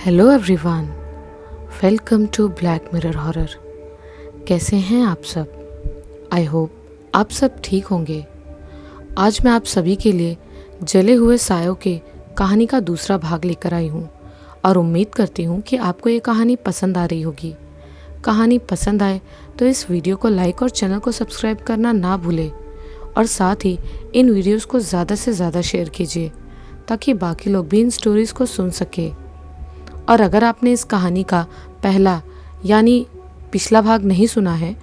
Hello everyone, welcome to Black Mirror horror. कैसे हैं आप सब? आई होप आप सब ठीक होंगे। आज मैं आप सभी के लिए जले हुए सायों के कहानी का दूसरा भाग लेकर आई हूँ और उम्मीद करती हूँ कि आपको ये कहानी पसंद आ रही होगी। कहानी पसंद आए तो इस वीडियो को लाइक और चैनल को सब्सक्राइब करना ना भूलें और साथ ही इन वीडियोस को ज़्यादा से ज़्यादा शेयर कीजिए ताकि बाकी लोग भी इन स्टोरीज़ को सुन सके। और अगर आपने इस कहानी का पहला यानी पिछला भाग नहीं सुना है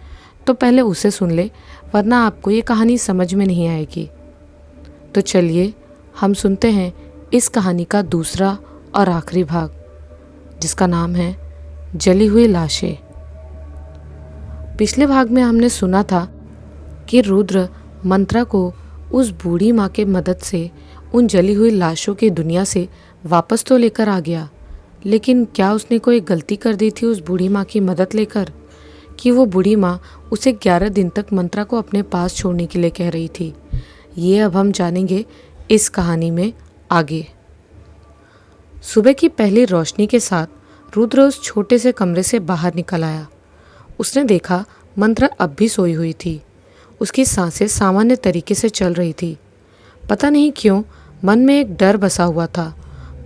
तो पहले उसे सुन ले, वरना आपको ये कहानी समझ में नहीं आएगी। तो चलिए हम सुनते हैं इस कहानी का दूसरा और आखिरी भाग, जिसका नाम है जली हुई लाशें। पिछले भाग में हमने सुना था कि रुद्र मंत्रा को उस बूढ़ी माँ के मदद से उन जली हुई लाशों की दुनिया से वापस तो लेकर आ गया, लेकिन क्या उसने कोई गलती कर दी थी उस बूढ़ी माँ की मदद लेकर कि वो बूढ़ी माँ उसे 11 दिन तक मंत्रा को अपने पास छोड़ने के लिए कह रही थी? ये अब हम जानेंगे इस कहानी में आगे। सुबह की पहली रोशनी के साथ रुद्र उस छोटे से कमरे से बाहर निकल आया। उसने देखा मंत्रा अब भी सोई हुई थी। उसकी सांसें सामान्य तरीके से चल रही थी। पता नहीं क्यों मन में एक डर बसा हुआ था,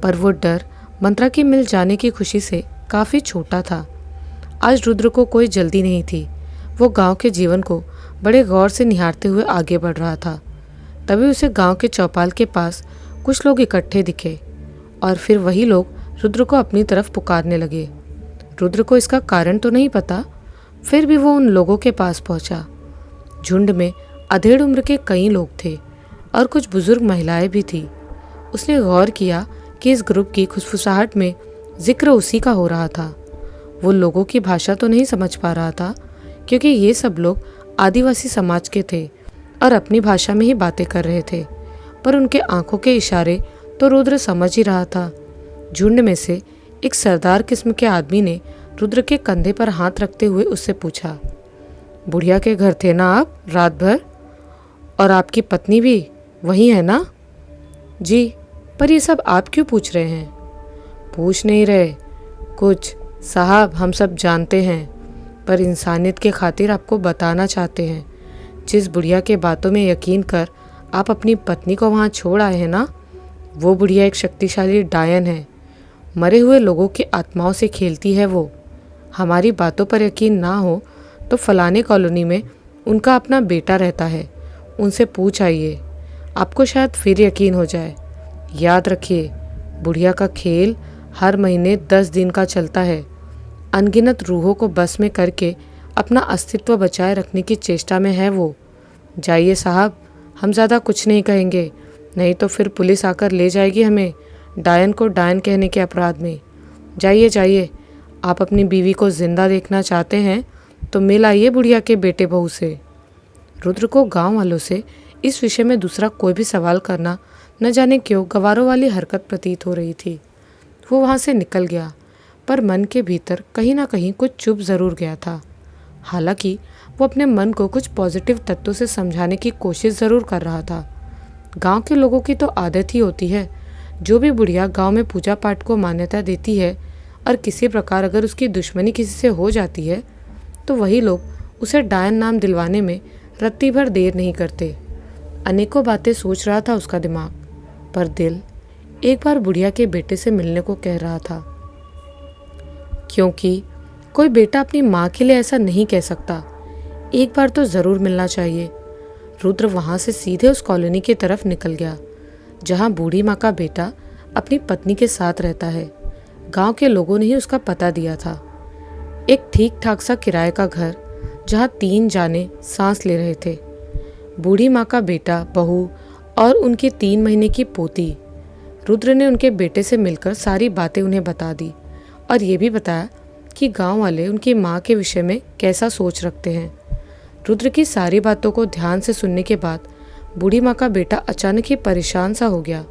पर वो डर मंत्रा के मिल जाने की खुशी से काफ़ी छोटा था। आज रुद्र को कोई जल्दी नहीं थी। वो गांव के जीवन को बड़े गौर से निहारते हुए आगे बढ़ रहा था। तभी उसे गांव के चौपाल के पास कुछ लोग इकट्ठे दिखे और फिर वही लोग रुद्र को अपनी तरफ पुकारने लगे। रुद्र को इसका कारण तो नहीं पता, फिर भी वो उन लोगों के पास पहुंचा। झुंड में अधेड़ उम्र के कई लोग थे और कुछ बुजुर्ग महिलाएं भी थी। उसने गौर किया कि इस ग्रुप की खुसफुसाहट में जिक्र उसी का हो रहा था। वो लोगों की भाषा तो नहीं समझ पा रहा था, क्योंकि ये सब लोग आदिवासी समाज के थे और अपनी भाषा में ही बातें कर रहे थे, पर उनके आंखों के इशारे तो रुद्र समझ ही रहा था। झुंड में से एक सरदार किस्म के आदमी ने रुद्र के कंधे पर हाथ रखते हुए उससे पूछा, बुढ़िया के घर थे ना आप रात भर? और आपकी पत्नी भी वही है ना? जी, पर ये सब आप क्यों पूछ रहे हैं? पूछ नहीं रहे कुछ साहब, हम सब जानते हैं, पर इंसानियत के खातिर आपको बताना चाहते हैं। जिस बुढ़िया के बातों में यकीन कर आप अपनी पत्नी को वहाँ छोड़ आए हैं ना, वो बुढ़िया एक शक्तिशाली डायन है। मरे हुए लोगों की आत्माओं से खेलती है वो। हमारी बातों पर यकीन ना हो तो फलाने कॉलोनी में उनका अपना बेटा रहता है, उनसे पूछ आइए, आपको शायद फिर यकीन हो जाए। याद रखिए, बुढ़िया का खेल हर महीने 10 दिन का चलता है। अनगिनत रूहों को बस में करके अपना अस्तित्व बचाए रखने की चेष्टा में है वो। जाइए साहब, हम ज़्यादा कुछ नहीं कहेंगे, नहीं तो फिर पुलिस आकर ले जाएगी हमें डायन को डायन कहने के अपराध में। जाइए जाइए, आप अपनी बीवी को जिंदा देखना चाहते हैं तो मिल आइए बुढ़िया के बेटे बहू से। रुद्र को गाँव वालों से इस विषय में दूसरा कोई भी सवाल करना न जाने क्यों गवारों वाली हरकत प्रतीत हो रही थी। वो वहाँ से निकल गया, पर मन के भीतर कहीं ना कहीं कुछ चुप ज़रूर गया था। हालांकि वो अपने मन को कुछ पॉजिटिव तत्वों से समझाने की कोशिश ज़रूर कर रहा था। गांव के लोगों की तो आदत ही होती है, जो भी बुढ़िया गांव में पूजा पाठ को मान्यता देती है और किसी प्रकार अगर उसकी दुश्मनी किसी से हो जाती है तो वही लोग उसे डायन नाम दिलवाने में रत्ती भर देर नहीं करते। अनेकों बातें सोच रहा था उसका दिमाग, पर दिल एक बार बुढ़िया के बेटे से मिलने को कह रहा था, क्योंकि कोई बेटा अपनी माँ के लिए ऐसा नहीं कह सकता। एक बार तो ज़रूर मिलना चाहिए। रुद्र वहाँ से सीधे उस कॉलोनी की तरफ निकल गया जहाँ बूढ़ी माँ का बेटा अपनी पत्नी के साथ रहता है। गांव के लोगों ने ही उसका पता दिया था। एक ठीक ठाक सा किराए का घर जहाँ 3 जाने सांस ले रहे थे, बूढ़ी माँ का बेटा, बहू और उनकी 3 महीने की पोती। रुद्र ने उनके बेटे से मिलकर सारी बातें उन्हें बता दी और ये भी बताया कि गांव वाले उनकी माँ के विषय में कैसा सोच रखते हैं। रुद्र की सारी बातों को ध्यान से सुनने के बाद बूढ़ी माँ का बेटा अचानक ही परेशान सा हो गया।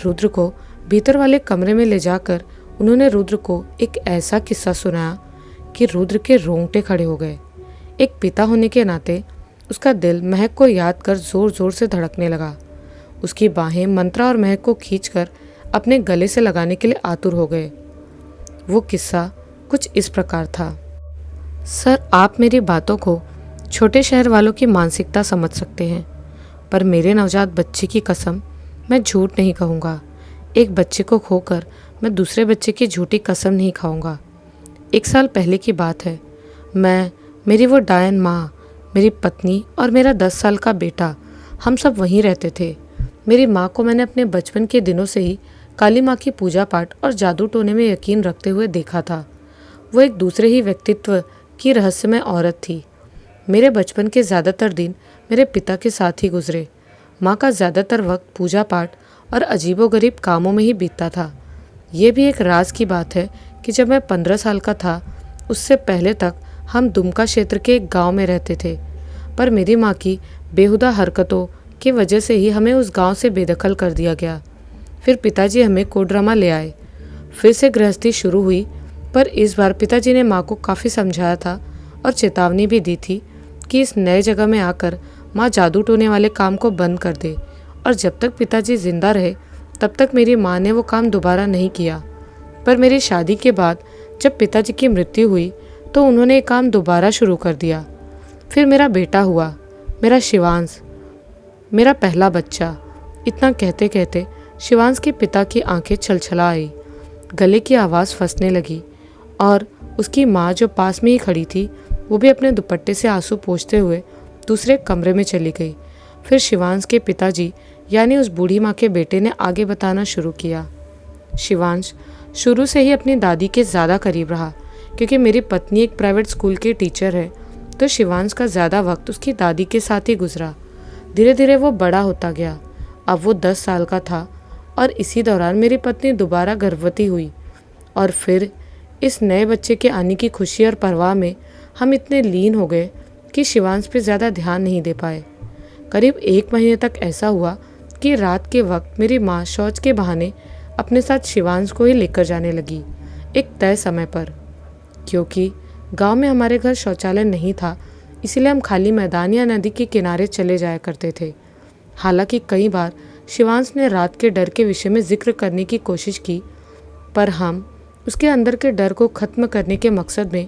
रुद्र को भीतर वाले कमरे में ले जाकर उन्होंने रुद्र को एक ऐसा किस्सा सुनाया कि रुद्र के रोंगटे खड़े हो गए। एक पिता होने के नाते उसका दिल महक को याद कर जोर जोर से धड़कने लगा। उसकी बाहें मंत्रा और महक को खींचकर अपने गले से लगाने के लिए आतुर हो गए। वो किस्सा कुछ इस प्रकार था। सर, आप मेरी बातों को छोटे शहर वालों की मानसिकता समझ सकते हैं, पर मेरे नवजात बच्चे की कसम मैं झूठ नहीं कहूँगा। एक बच्चे को खोकर मैं दूसरे बच्चे की झूठी कसम नहीं खाऊंगा। 1 साल पहले की बात है। मैं, मेरी वो डायन माँ, मेरी पत्नी और मेरा 10 साल का बेटा, हम सब वहीं रहते थे। मेरी माँ को मैंने अपने बचपन के दिनों से ही काली माँ की पूजा पाठ और जादू टोने में यकीन रखते हुए देखा था। वो एक दूसरे ही व्यक्तित्व की रहस्यमय औरत थी। मेरे बचपन के ज़्यादातर दिन मेरे पिता के साथ ही गुजरे। माँ का ज़्यादातर वक्त पूजा पाठ और अजीबोगरीब कामों में ही बीतता था। ये भी एक राज की बात है कि जब मैं 15 साल का था, उससे पहले तक हम दुमका क्षेत्र के एक गांव में रहते थे, पर मेरी माँ की बेहुदा हरकतों की वजह से ही हमें उस गांव से बेदखल कर दिया गया। फिर पिताजी हमें कोडरमा ले आए। फिर से गृहस्थी शुरू हुई, पर इस बार पिताजी ने माँ को काफ़ी समझाया था और चेतावनी भी दी थी कि इस नए जगह में आकर माँ जादू टोने वाले काम को बंद कर दे, और जब तक पिताजी जिंदा रहे तब तक मेरी माँ ने वो काम दोबारा नहीं किया। पर मेरी शादी के बाद जब पिताजी की मृत्यु हुई तो उन्होंने ये काम दोबारा शुरू कर दिया। फिर मेरा बेटा हुआ, मेरा शिवांश, मेरा पहला बच्चा। इतना कहते कहते शिवांश के पिता की आंखें छलछला आई, गले की आवाज़ फंसने लगी और उसकी माँ जो पास में ही खड़ी थी वो भी अपने दुपट्टे से आंसू पोंछते हुए दूसरे कमरे में चली गई। फिर शिवांश के पिताजी यानी उस बूढ़ी माँ के बेटे ने आगे बताना शुरू किया। शिवांश शुरू से ही अपनी दादी के ज़्यादा करीब रहा। क्योंकि मेरी पत्नी एक प्राइवेट स्कूल की टीचर है, तो शिवांश का ज़्यादा वक्त उसकी दादी के साथ ही गुजरा। धीरे धीरे वो बड़ा होता गया। अब वो 10 साल का था और इसी दौरान मेरी पत्नी दोबारा गर्भवती हुई। और फिर इस नए बच्चे के आने की खुशी और परवाह में हम इतने लीन हो गए कि शिवांश पे ज़्यादा ध्यान नहीं दे पाए। करीब 1 महीने तक ऐसा हुआ कि रात के वक्त मेरी माँ शौच के बहाने अपने साथ शिवांश को ही लेकर जाने लगी, एक तय समय पर। क्योंकि गांव में हमारे घर शौचालय नहीं था, इसलिए हम खाली मैदान या नदी के किनारे चले जाया करते थे। हालांकि कई बार शिवांश ने रात के डर के विषय में जिक्र करने की कोशिश की, पर हम उसके अंदर के डर को ख़त्म करने के मकसद में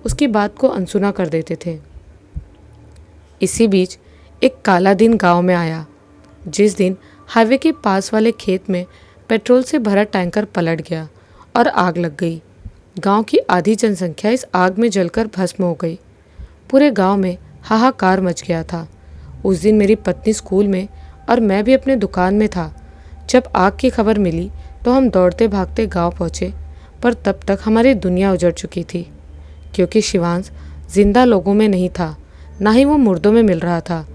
उसकी बात को अनसुना कर देते थे। इसी बीच एक काला दिन गांव में आया, जिस दिन हाईवे के पास वाले खेत में पेट्रोल से भरा टैंकर पलट गया और आग लग गई। गांव की आधी जनसंख्या इस आग में जलकर भस्म हो गई। पूरे गांव में हाहाकार मच गया था। उस दिन मेरी पत्नी स्कूल में और मैं भी अपने दुकान में था। जब आग की खबर मिली तो हम दौड़ते भागते गांव पहुंचे, पर तब तक हमारी दुनिया उजड़ चुकी थी। क्योंकि शिवांश जिंदा लोगों में नहीं था, ना ही वो मुर्दों में मिल रहा था।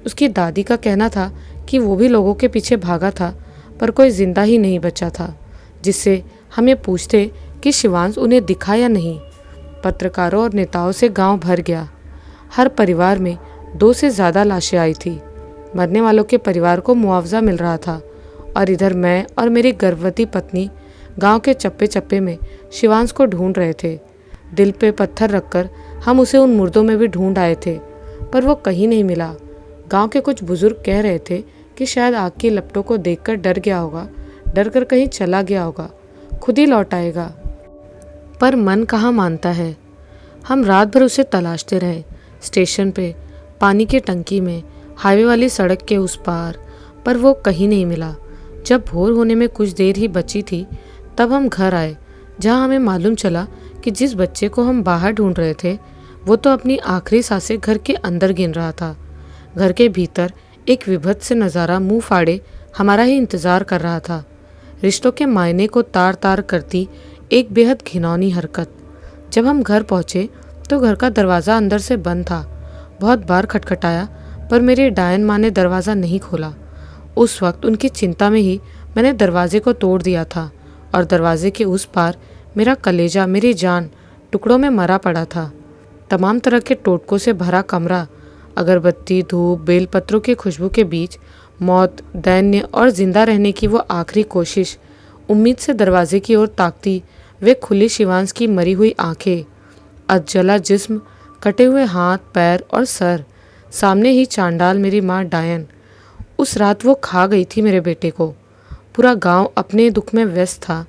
उसकी दादी का कहना था कि वो भी लोगों के पीछे भागा था, पर कोई जिंदा ही नहीं बचा था, जिससे हम ये पूछते कि शिवांश उन्हें दिखा या नहीं। पत्रकारों और नेताओं से गांव भर गया। हर परिवार में 2 से ज़्यादा लाशें आई थी। मरने वालों के परिवार को मुआवजा मिल रहा था, और इधर मैं और मेरी गर्भवती पत्नी गांव के चप्पे चप्पे में शिवांश को ढूंढ रहे थे। दिल पे पत्थर रखकर हम उसे उन मुर्दों में भी ढूंढ आए थे, पर वो कहीं नहीं मिला। गांव के कुछ बुजुर्ग कह रहे थे कि शायद आग की लपटों को देखकर डर गया होगा, डर कर कहीं चला गया होगा, खुद ही लौट आएगा। पर मन कहाँ मानता है। हम रात भर उसे तलाशते रहे, स्टेशन पे, पानी की टंकी में, हाईवे वाली सड़क के उस पार, पर वो कहीं नहीं मिला। जब भोर होने में कुछ देर ही बची थी, तब हम घर आए, जहाँ हमें मालूम चला कि जिस बच्चे को हम बाहर ढूंढ रहे थे वो तो अपनी आखिरी सांसें घर के अंदर गिन रहा था। घर के भीतर एक विभत्स नज़ारा मुंह फाड़े हमारा ही इंतज़ार कर रहा था। रिश्तों के मायने को तार तार करती एक बेहद घिनौनी हरकत। जब हम घर पहुँचे तो घर का दरवाज़ा अंदर से बंद था। बहुत बार खटखटाया, पर मेरी डायन माँ ने दरवाज़ा नहीं खोला। उस वक्त उनकी चिंता में ही मैंने दरवाजे को तोड़ दिया था, और दरवाजे के उस पार मेरा कलेजा, मेरी जान टुकड़ों में मरा पड़ा था। तमाम तरह के टोटकों से भरा कमरा, अगरबत्ती, धूप, बेलपत्रों की खुशबू के बीच मौत, दैन्य और जिंदा रहने की वो आखिरी कोशिश, उम्मीद से दरवाजे की ओर ताकती वे खुली शिवांश की मरी हुई आंखें, अधजला जिस्म, कटे हुए हाथ, पैर और सर, सामने ही चांडाल मेरी माँ डायन। उस रात वो खा गई थी मेरे बेटे को। पूरा गांव अपने दुख में व्यस्त था।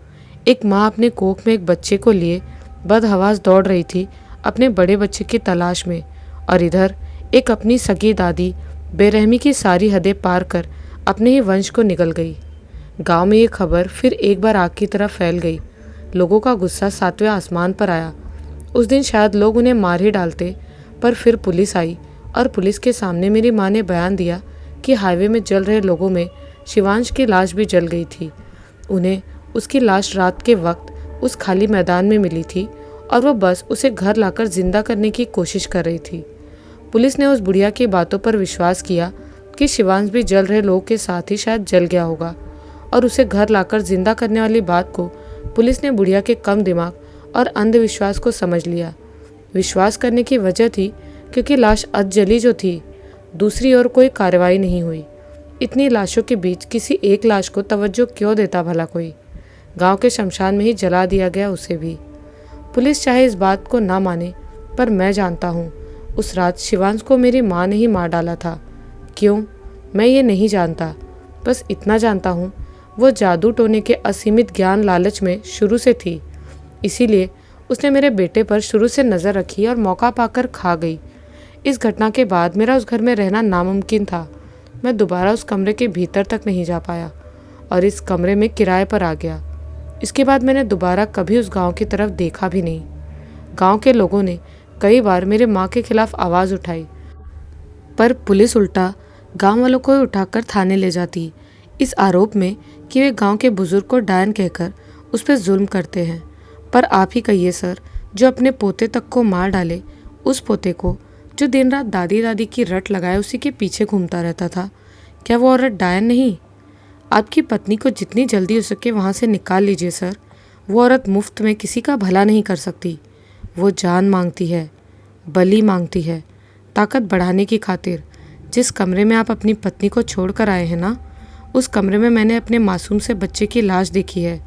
एक माँ अपने कोख में एक बच्चे को लिए बदहवास दौड़ रही थी अपने बड़े बच्चे की तलाश में, और इधर एक अपनी सगी दादी बेरहमी की सारी हदें पार कर अपने ही वंश को निगल गई। गांव में ये खबर फिर एक बार आग की तरह फैल गई। लोगों का गुस्सा सातवें आसमान पर आया। उस दिन शायद लोग उन्हें मार ही डालते, पर फिर पुलिस आई और पुलिस के सामने मेरी माँ ने बयान दिया कि हाईवे में जल रहे लोगों में शिवांश की लाश भी जल गई थी। उन्हें उसकी लाश रात के वक्त उस खाली मैदान में मिली थी और वो बस उसे घर लाकर जिंदा करने की कोशिश कर रही थी। पुलिस ने उस बुढ़िया की बातों पर विश्वास किया कि शिवांश भी जल रहे लोगों के साथ ही शायद जल गया होगा, और उसे घर लाकर जिंदा करने वाली बात को पुलिस ने बुढ़िया के कम दिमाग और अंधविश्वास को समझ लिया। विश्वास करने की वजह थी क्योंकि लाश अधजली जो थी। दूसरी ओर कोई कार्रवाई नहीं हुई। इतनी लाशों के बीच किसी एक लाश को तवज्जो क्यों देता भला कोई। गांव के शमशान में ही जला दिया गया उसे भी। पुलिस चाहे इस बात को ना माने, पर मैं जानता हूँ उस रात शिवांश को मेरी माँ ने ही मार डाला था। क्यों, मैं ये नहीं जानता। बस इतना जानता हूँ वो जादू टोने के असीमित ज्ञान लालच में शुरू से थी, इसीलिए उसने मेरे बेटे पर शुरू से नज़र रखी और मौका पाकर खा गई। इस घटना के बाद मेरा उस घर में रहना नामुमकिन था। मैं दोबारा उस कमरे के भीतर तक नहीं जा पाया और इस कमरे में किराए पर आ गया। इसके बाद मैंने दोबारा कभी उस गांव की तरफ देखा भी नहीं। गांव के लोगों ने कई बार मेरे माँ के खिलाफ आवाज़ उठाई, पर पुलिस उल्टा गांव वालों को उठाकर थाने ले जाती, इस आरोप में कि वे गांव के बुजुर्ग को डायन कहकर उस पर जुल्म करते हैं। पर आप ही कहिए सर, जो अपने पोते तक को मार डाले, उस पोते को जो दिन रात दादी दादी की रट लगाए उसी के पीछे घूमता रहता था, क्या वो औरत डायन नहीं? आपकी पत्नी को जितनी जल्दी हो सके वहाँ से निकाल लीजिए सर। वो औरत मुफ्त में किसी का भला नहीं कर सकती। वो जान मांगती है, बलि मांगती है, ताकत बढ़ाने की खातिर। जिस कमरे में आप अपनी पत्नी को छोड़ कर आए हैं ना, उस कमरे में मैंने अपने मासूम से बच्चे की लाश देखी है।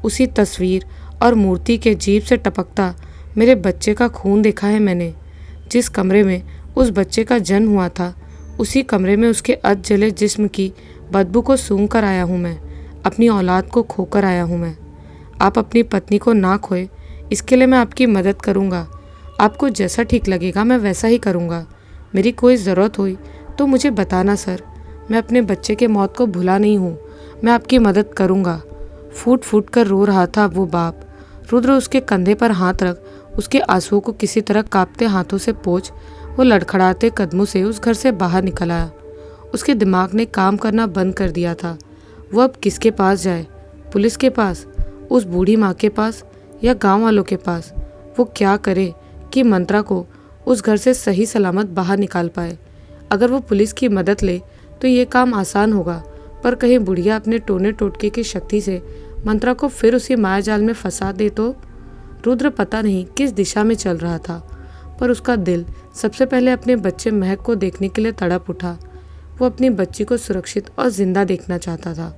उसी तस्वीर और मूर्ति के जीभ से टपकता मेरे बच्चे का खून देखा है मैंने। जिस कमरे में उस बच्चे का जन्म हुआ था, उसी कमरे में उसके अध जले जिस्म की बदबू को सूंघ कर आया हूँ मैं। अपनी औलाद को खोकर आया हूँ मैं। आप अपनी पत्नी को ना खोए, इसके लिए मैं आपकी मदद करूँगा। आपको जैसा ठीक लगेगा मैं वैसा ही करूँगा। मेरी कोई ज़रूरत हुई तो मुझे बताना सर। मैं अपने बच्चे के मौत को भुला नहीं हूँ। मैं आपकी मदद करूँगा। फूट फूट कर रो रहा था वो बाप। रुद्र उसके कंधे पर हाथ रख उसके आंसुओं को किसी तरह कांपते हाथों से पोंछ वो लड़खड़ाते कदमों से उस घर से बाहर निकल आया। उसके दिमाग ने काम करना बंद कर दिया था। वो अब किसके पास जाए? पुलिस के पास, उस बूढ़ी माँ के पास, या गांव वालों के पास? वो क्या करे कि मंत्रा को उस घर से सही सलामत बाहर निकाल पाए? अगर वो पुलिस की मदद ले तो ये काम आसान होगा, पर कहीं बुढ़िया अपने टोने टोटके की शक्ति से मंत्रा को फिर उसी मायाजाल में फंसा दे तो? रुद्र पता नहीं किस दिशा में चल रहा था, पर उसका दिल सबसे पहले अपने बच्चे महक को देखने के लिए तड़प उठा। वो अपनी बच्ची को सुरक्षित और जिंदा देखना चाहता था।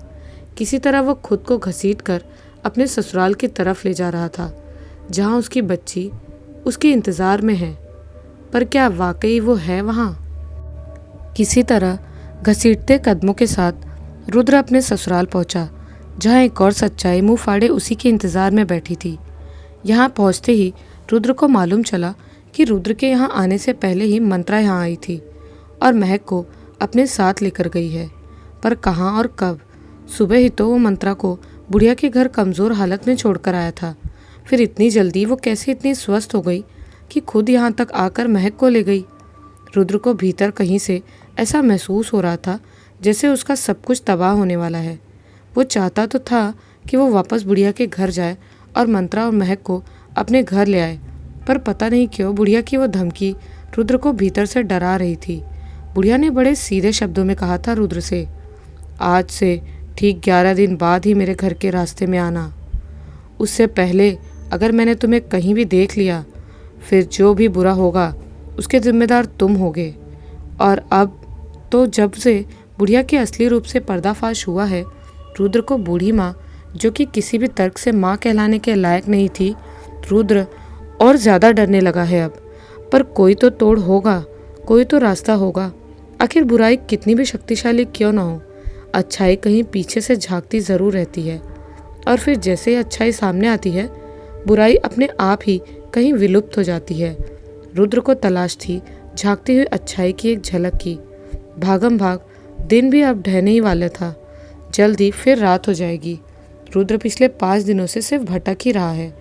किसी तरह वो खुद को घसीट कर अपने ससुराल की तरफ ले जा रहा था, जहाँ उसकी बच्ची उसके इंतज़ार में है। पर क्या वाकई वो है वहाँ? किसी तरह घसीटते कदमों के साथ रुद्र अपने ससुराल पहुँचा, जहाँ एक और सच्चाई मुंह फाड़े उसी के इंतज़ार में बैठी थी। यहाँ पहुँचते ही रुद्र को मालूम चला कि रुद्र के यहाँ आने से पहले ही मंत्रा यहाँ आई थी और महक को अपने साथ लेकर गई है। पर कहाँ और कब? सुबह ही तो वो मंत्रा को बुढ़िया के घर कमज़ोर हालत में छोड़कर आया था। फिर इतनी जल्दी वो कैसे इतनी स्वस्थ हो गई कि खुद यहाँ तक आकर महक को ले गई? रुद्र को भीतर कहीं से ऐसा महसूस हो रहा था जैसे उसका सब कुछ तबाह होने वाला है। वो चाहता तो था कि वो वापस बुढ़िया के घर जाए और मंत्रा और महक को अपने घर ले आए, पर पता नहीं क्यों बुढ़िया की वो धमकी रुद्र को भीतर से डरा रही थी। बुढ़िया ने बड़े सीधे शब्दों में कहा था रुद्र से, आज से ठीक 11 दिन बाद ही मेरे घर के रास्ते में आना। उससे पहले अगर मैंने तुम्हें कहीं भी देख लिया, फिर जो भी बुरा होगा उसके जिम्मेदार तुम होगे। और अब तो जब से बुढ़िया के असली रूप से पर्दाफाश हुआ है, रुद्र को बूढ़ी माँ, जो कि किसी भी तर्क से माँ कहलाने के लायक नहीं थी, रुद्र और ज़्यादा डरने लगा है अब। पर कोई तो तोड़ होगा, कोई तो रास्ता होगा। आखिर बुराई कितनी भी शक्तिशाली क्यों ना हो, अच्छाई कहीं पीछे से झांकती ज़रूर रहती है। और फिर जैसे ही अच्छाई सामने आती है, बुराई अपने आप ही कहीं विलुप्त हो जाती है। रुद्र को तलाश थी झांकती हुई अच्छाई की एक झलक की। भागम भाग दिन भी अब ढहने ही वाला था। जल्दी फिर रात हो जाएगी। रुद्र पिछले 5 दिनों से सिर्फ भटक ही रहा है।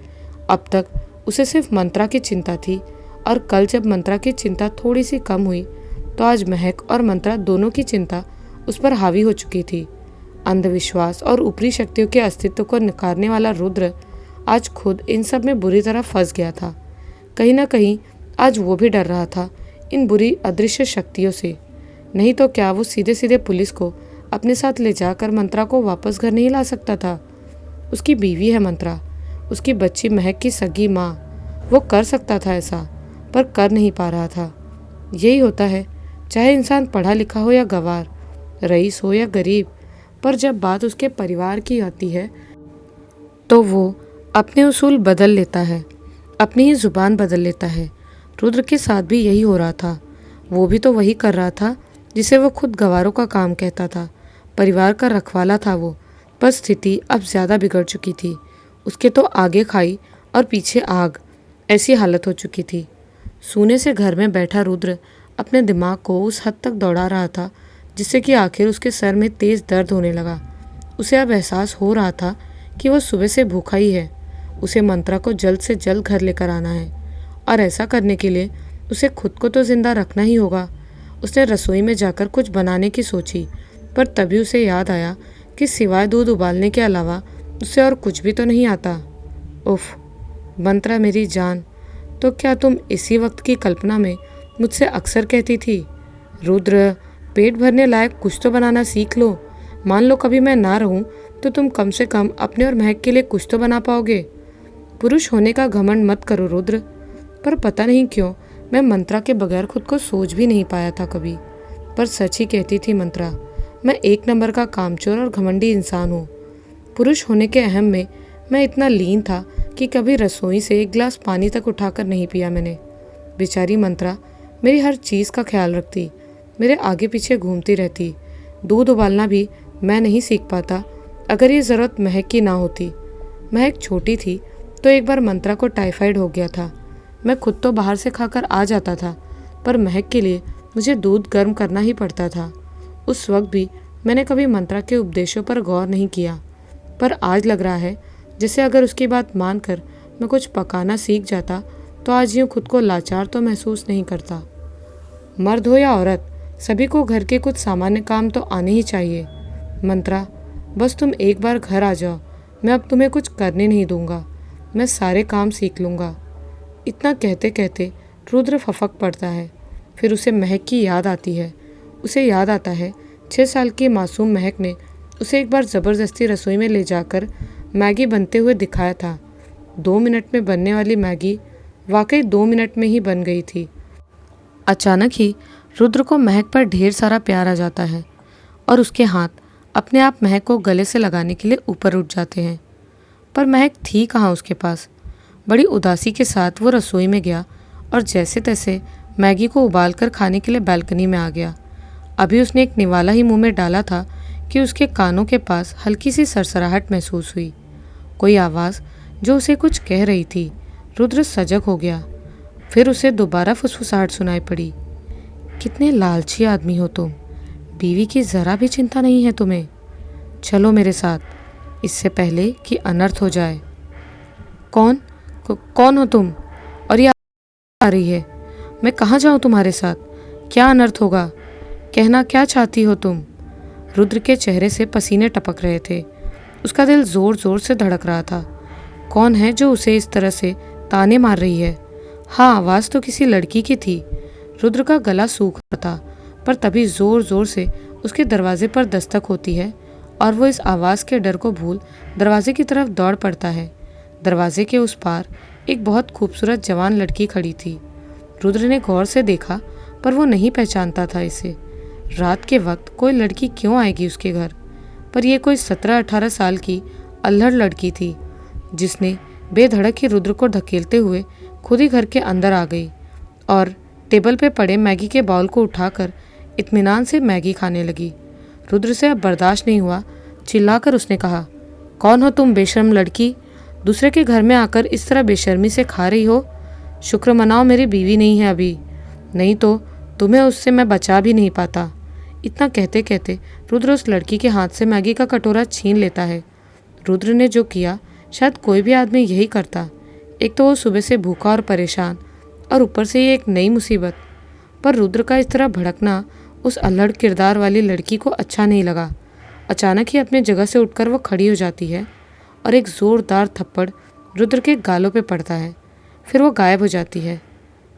अब तक उसे सिर्फ मंत्रा की चिंता थी, और कल जब मंत्रा की चिंता थोड़ी सी कम हुई तो आज महक और मंत्रा दोनों की चिंता उस पर हावी हो चुकी थी। अंधविश्वास और ऊपरी शक्तियों के अस्तित्व को नकारने वाला रुद्र आज खुद इन सब में बुरी तरह फंस गया था। कहीं ना कहीं आज वो भी डर रहा था इन बुरी अदृश्य शक्तियों से। नहीं तो क्या वो सीधे सीधे पुलिस को अपने साथ ले जाकर मंत्रा को वापस घर नहीं ला सकता था? उसकी बीवी है मंत्रा, उसकी बच्ची महक की सगी माँ। वो कर सकता था ऐसा, पर कर नहीं पा रहा था। यही होता है, चाहे इंसान पढ़ा लिखा हो या गंवार, रईस हो या गरीब, पर जब बात उसके परिवार की आती है तो वो अपने उसूल बदल लेता है, अपनी ही जुबान बदल लेता है। रुद्र के साथ भी यही हो रहा था। वो भी तो वही कर रहा था जिसे वो खुद गंवारों का काम कहता था। परिवार का रखवाला था वो, पर स्थिति अब ज़्यादा बिगड़ चुकी थी। उसके तो आगे खाई और पीछे आग, ऐसी हालत हो चुकी थी। सूने से घर में बैठा रुद्र अपने दिमाग को उस हद तक दौड़ा रहा था जिससे कि आखिर उसके सर में तेज़ दर्द होने लगा। उसे अब एहसास हो रहा था कि वो सुबह से भूखा ही है। उसे मंत्रा को जल्द से जल्द घर लेकर आना है, और ऐसा करने के लिए उसे खुद को तो जिंदा रखना ही होगा। उसने रसोई में जाकर कुछ बनाने की सोची, पर तभी उसे याद आया कि सिवाय दूध उबालने के अलावा उसे और कुछ भी तो नहीं आता। उफ, मंत्रा मेरी जान, तो क्या तुम इसी वक्त की कल्पना में मुझसे अक्सर कहती थी, रुद्र पेट भरने लायक कुछ तो बनाना सीख लो। मान लो कभी मैं ना रहूं तो तुम कम से कम अपने और महक के लिए कुछ तो बना पाओगे। पुरुष होने का घमंड मत करो रुद्र। पर पता नहीं क्यों मैं मंत्रा के बगैर खुद को सोच भी नहीं पाया था कभी। पर सच ही कहती थी मंत्रा, मैं एक नंबर का कामचोर और घमंडी इंसान हूँ। पुरुष होने के अहम में मैं इतना लीन था कि कभी रसोई से एक गिलास पानी तक उठाकर नहीं पिया मैंने। बेचारी मंत्रा मेरी हर चीज़ का ख्याल रखती, मेरे आगे पीछे घूमती रहती। दूध उबालना भी मैं नहीं सीख पाता अगर ये ज़रूरत महक की ना होती। महक छोटी थी तो एक बार मंत्रा को टाइफाइड हो गया था। मैं खुद तो बाहर से खाकर आ जाता था, पर महक के लिए मुझे दूध गर्म करना ही पड़ता था। उस वक्त भी मैंने कभी मंत्रा के उपदेशों पर गौर नहीं किया, पर आज लग रहा है जैसे अगर उसकी बात मानकर मैं कुछ पकाना सीख जाता तो आज यूँ खुद को लाचार तो महसूस नहीं करता। मर्द हो या औरत, सभी को घर के कुछ सामान्य काम तो आने ही चाहिए। मंत्रा, बस तुम एक बार घर आ जाओ, मैं अब तुम्हें कुछ करने नहीं दूंगा, मैं सारे काम सीख लूँगा। इतना कहते कहते रुद्र फफक पड़ता है। फिर उसे महक की याद आती है। उसे याद आता है 6 साल की मासूम महक ने उसे एक बार ज़बरदस्ती रसोई में ले जाकर मैगी बनते हुए दिखाया था। 2 मिनट में बनने वाली मैगी वाकई 2 मिनट में ही बन गई थी। अचानक ही रुद्र को महक पर ढेर सारा प्यार आ जाता है और उसके हाथ अपने आप महक को गले से लगाने के लिए ऊपर उठ जाते हैं। पर महक थी कहाँ उसके पास। बड़ी उदासी के साथ वो रसोई में गया और जैसे तैसे मैगी को उबाल कर खाने के लिए बालकनी में आ गया। अभी उसने एक निवाला ही मुंह में डाला था कि उसके कानों के पास हल्की सी सरसराहट महसूस हुई, कोई आवाज़ जो उसे कुछ कह रही थी। रुद्र सजग हो गया। फिर उसे दोबारा फुसफुसाहट सुनाई पड़ी, कितने लालची आदमी हो तुम, बीवी की ज़रा भी चिंता नहीं है तुम्हें। चलो मेरे साथ, इससे पहले कि अनर्थ हो जाए। कौन हो तुम, और ये आ रही है? मैं कहाँ जाऊँ तुम्हारे साथ? क्या अनर्थ होगा? कहना क्या चाहती हो तुम? रुद्र के चेहरे से पसीने टपक रहे थे। उसका दिल ज़ोर ज़ोर से धड़क रहा था। कौन है जो उसे इस तरह से ताने मार रही है? हाँ, आवाज़ तो किसी लड़की की थी। रुद्र का गला सूख रहा था, पर तभी ज़ोर ज़ोर से उसके दरवाजे पर दस्तक होती है और वो इस आवाज़ के डर को भूल दरवाजे की तरफ दौड़ पड़ता है। दरवाजे के उस पार एक बहुत खूबसूरत जवान लड़की खड़ी थी। रुद्र ने गौर से देखा, पर वो नहीं पहचानता था इसे। रात के वक्त कोई लड़की क्यों आएगी उसके घर? पर यह कोई 17-18 साल की अल्हड़ लड़की थी, जिसने बेधड़क ही रुद्र को धकेलते हुए खुद ही घर के अंदर आ गई और टेबल पे पड़े मैगी के बाउल को उठाकर इत्मीनान से मैगी खाने लगी। रुद्र से अब बर्दाश्त नहीं हुआ। चिल्लाकर उसने कहा, कौन हो तुम बेशर्म लड़की? दूसरे के घर में आकर इस तरह बेशर्मी से खा रही हो। शुक्र मनाओ मेरी बीवी नहीं है अभी, नहीं तो तुम्हें उससे मैं बचा भी नहीं पाता। इतना कहते कहते रुद्र उस लड़की के हाथ से मैगी का कटोरा छीन लेता है। रुद्र ने जो किया शायद कोई भी आदमी यही करता। एक तो वो सुबह से भूखा और परेशान, और ऊपर से ये एक नई मुसीबत। पर रुद्र का इस तरह भड़कना उस अल्हड़ किरदार वाली लड़की को अच्छा नहीं लगा। अचानक ही अपने जगह से उठकर वो खड़ी हो जाती है और एक ज़ोरदार थप्पड़ रुद्र के गालों पे पड़ता है। फिर वो गायब हो जाती है,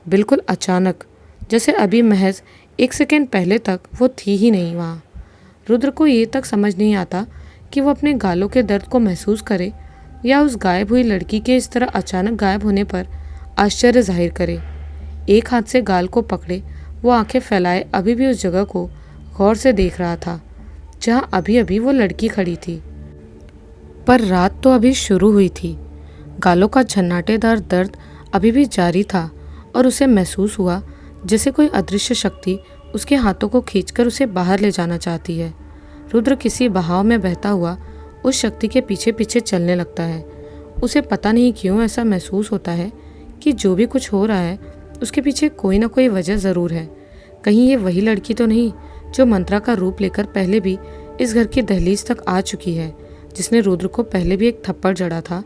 बिल्कुल अचानक, जैसे अभी महज 1 सेकेंड पहले तक वो थी ही नहीं वहाँ। रुद्र को ये तक समझ नहीं आता कि वो अपने गालों के दर्द को महसूस करे या उस गायब हुई लड़की के इस तरह अचानक गायब होने पर आश्चर्य जाहिर करे। एक हाथ से गाल को पकड़े वो आंखें फैलाए अभी भी उस जगह को गौर से देख रहा था जहाँ अभी अभी वो लड़की खड़ी थी। पर रात तो अभी शुरू हुई थी। गालों का झन्नाटेदार दर्द अभी भी जारी था और उसे महसूस हुआ जैसे कोई अदृश्य शक्ति उसके हाथों को खींचकर उसे बाहर ले जाना चाहती है। रुद्र किसी बहाव में बहता हुआ उस शक्ति के पीछे पीछे चलने लगता है। उसे पता नहीं क्यों ऐसा महसूस होता है कि जो भी कुछ हो रहा है उसके पीछे कोई ना कोई वजह ज़रूर है। कहीं ये वही लड़की तो नहीं जो मंत्रा का रूप लेकर पहले भी इस घर की दहलीज तक आ चुकी है, जिसने रुद्र को पहले भी एक थप्पड़ जड़ा था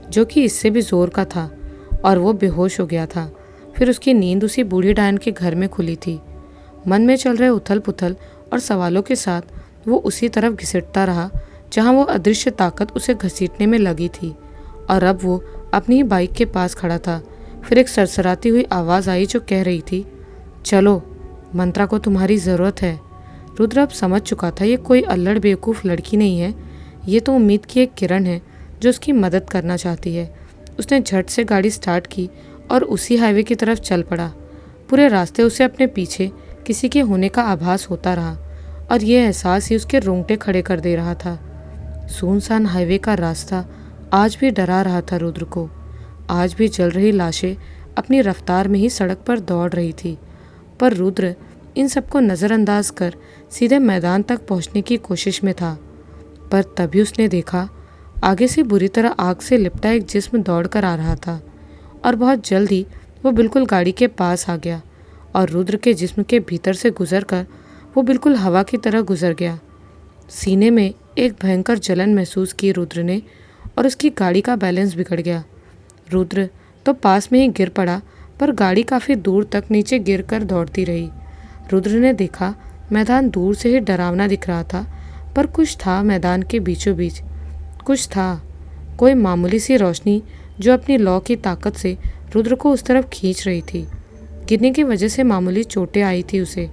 जो कि इससे भी जोर का था और वो बेहोश हो गया था। फिर उसकी नींद उसी बूढ़ी डायन के घर में खुली थी। मन में चल रहे उथल पुथल और सवालों के साथ वो उसी तरफ घिसटता रहा जहाँ वो अदृश्य ताकत उसे घसीटने में लगी थी। और अब वो अपनी ही बाइक के पास खड़ा था। फिर एक सरसराती हुई आवाज़ आई जो कह रही थी, चलो, मंत्रा को तुम्हारी ज़रूरत है। रुद्र अब समझ चुका था ये कोई अल्लड़ बेवकूफ़ लड़की नहीं है, ये तो उम्मीद की एक किरण है जो उसकी मदद करना चाहती है। उसने झट से गाड़ी स्टार्ट की और उसी हाईवे की तरफ चल पड़ा। पूरे रास्ते उसे अपने पीछे किसी के होने का आभास होता रहा और ये एहसास ही उसके रोंगटे खड़े कर दे रहा था। सुनसान हाईवे का रास्ता आज भी डरा रहा था रुद्र को। आज भी जल रही लाशें अपनी रफ्तार में ही सड़क पर दौड़ रही थी। पर रुद्र इन सबको नज़रअंदाज कर सीधे मैदान तक पहुंचने की कोशिश में था। पर तभी उसने देखा आगे से बुरी तरह आग से लिपटा एक जिस्म दौड़कर आ रहा था और बहुत जल्दी वो बिल्कुल गाड़ी के पास आ गया और रुद्र के जिस्म के भीतर से गुजरकर वो बिल्कुल हवा की तरह गुजर गया। सीने में एक भयंकर जलन महसूस की रुद्र ने और उसकी गाड़ी का बैलेंस बिगड़ गया। रुद्र तो पास में ही गिर पड़ा, पर गाड़ी काफ़ी दूर तक नीचे गिरकर दौड़ती रही। रुद्र ने देखा मैदान दूर से ही डरावना दिख रहा था, पर कुछ था मैदान के बीचों बीच। कुछ था, कोई मामूली सी रोशनी जो अपनी लौ की ताकत से रुद्र को उस तरफ खींच रही थी। गिरने की वजह से मामूली चोटें आई थी उसे,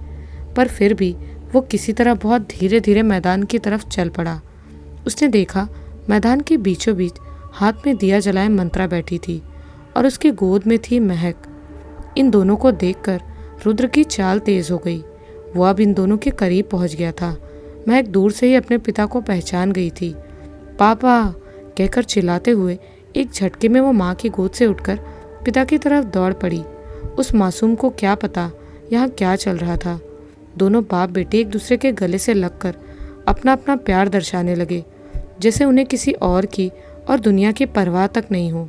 पर फिर भी वो किसी तरह बहुत धीरे धीरे मैदान की तरफ चल पड़ा। उसने देखा मैदान के बीचों बीच हाथ में दिया जलाए मंत्रा बैठी थी और उसकी गोद में थी महक। इन दोनों को देखकर रुद्र की चाल तेज हो गई। वो अब इन दोनों के करीब पहुंच गया था। महक दूर से ही अपने पिता को पहचान गई थी। पापा कहकर चिल्लाते हुए एक झटके में वो माँ की गोद से उठकर पिता की तरफ दौड़ पड़ी। उस मासूम को क्या पता यहाँ क्या चल रहा था। दोनों बाप बेटे एक दूसरे के गले से लगकर अपना अपना प्यार दर्शाने लगे, जैसे उन्हें किसी और की और दुनिया की परवाह तक नहीं हो।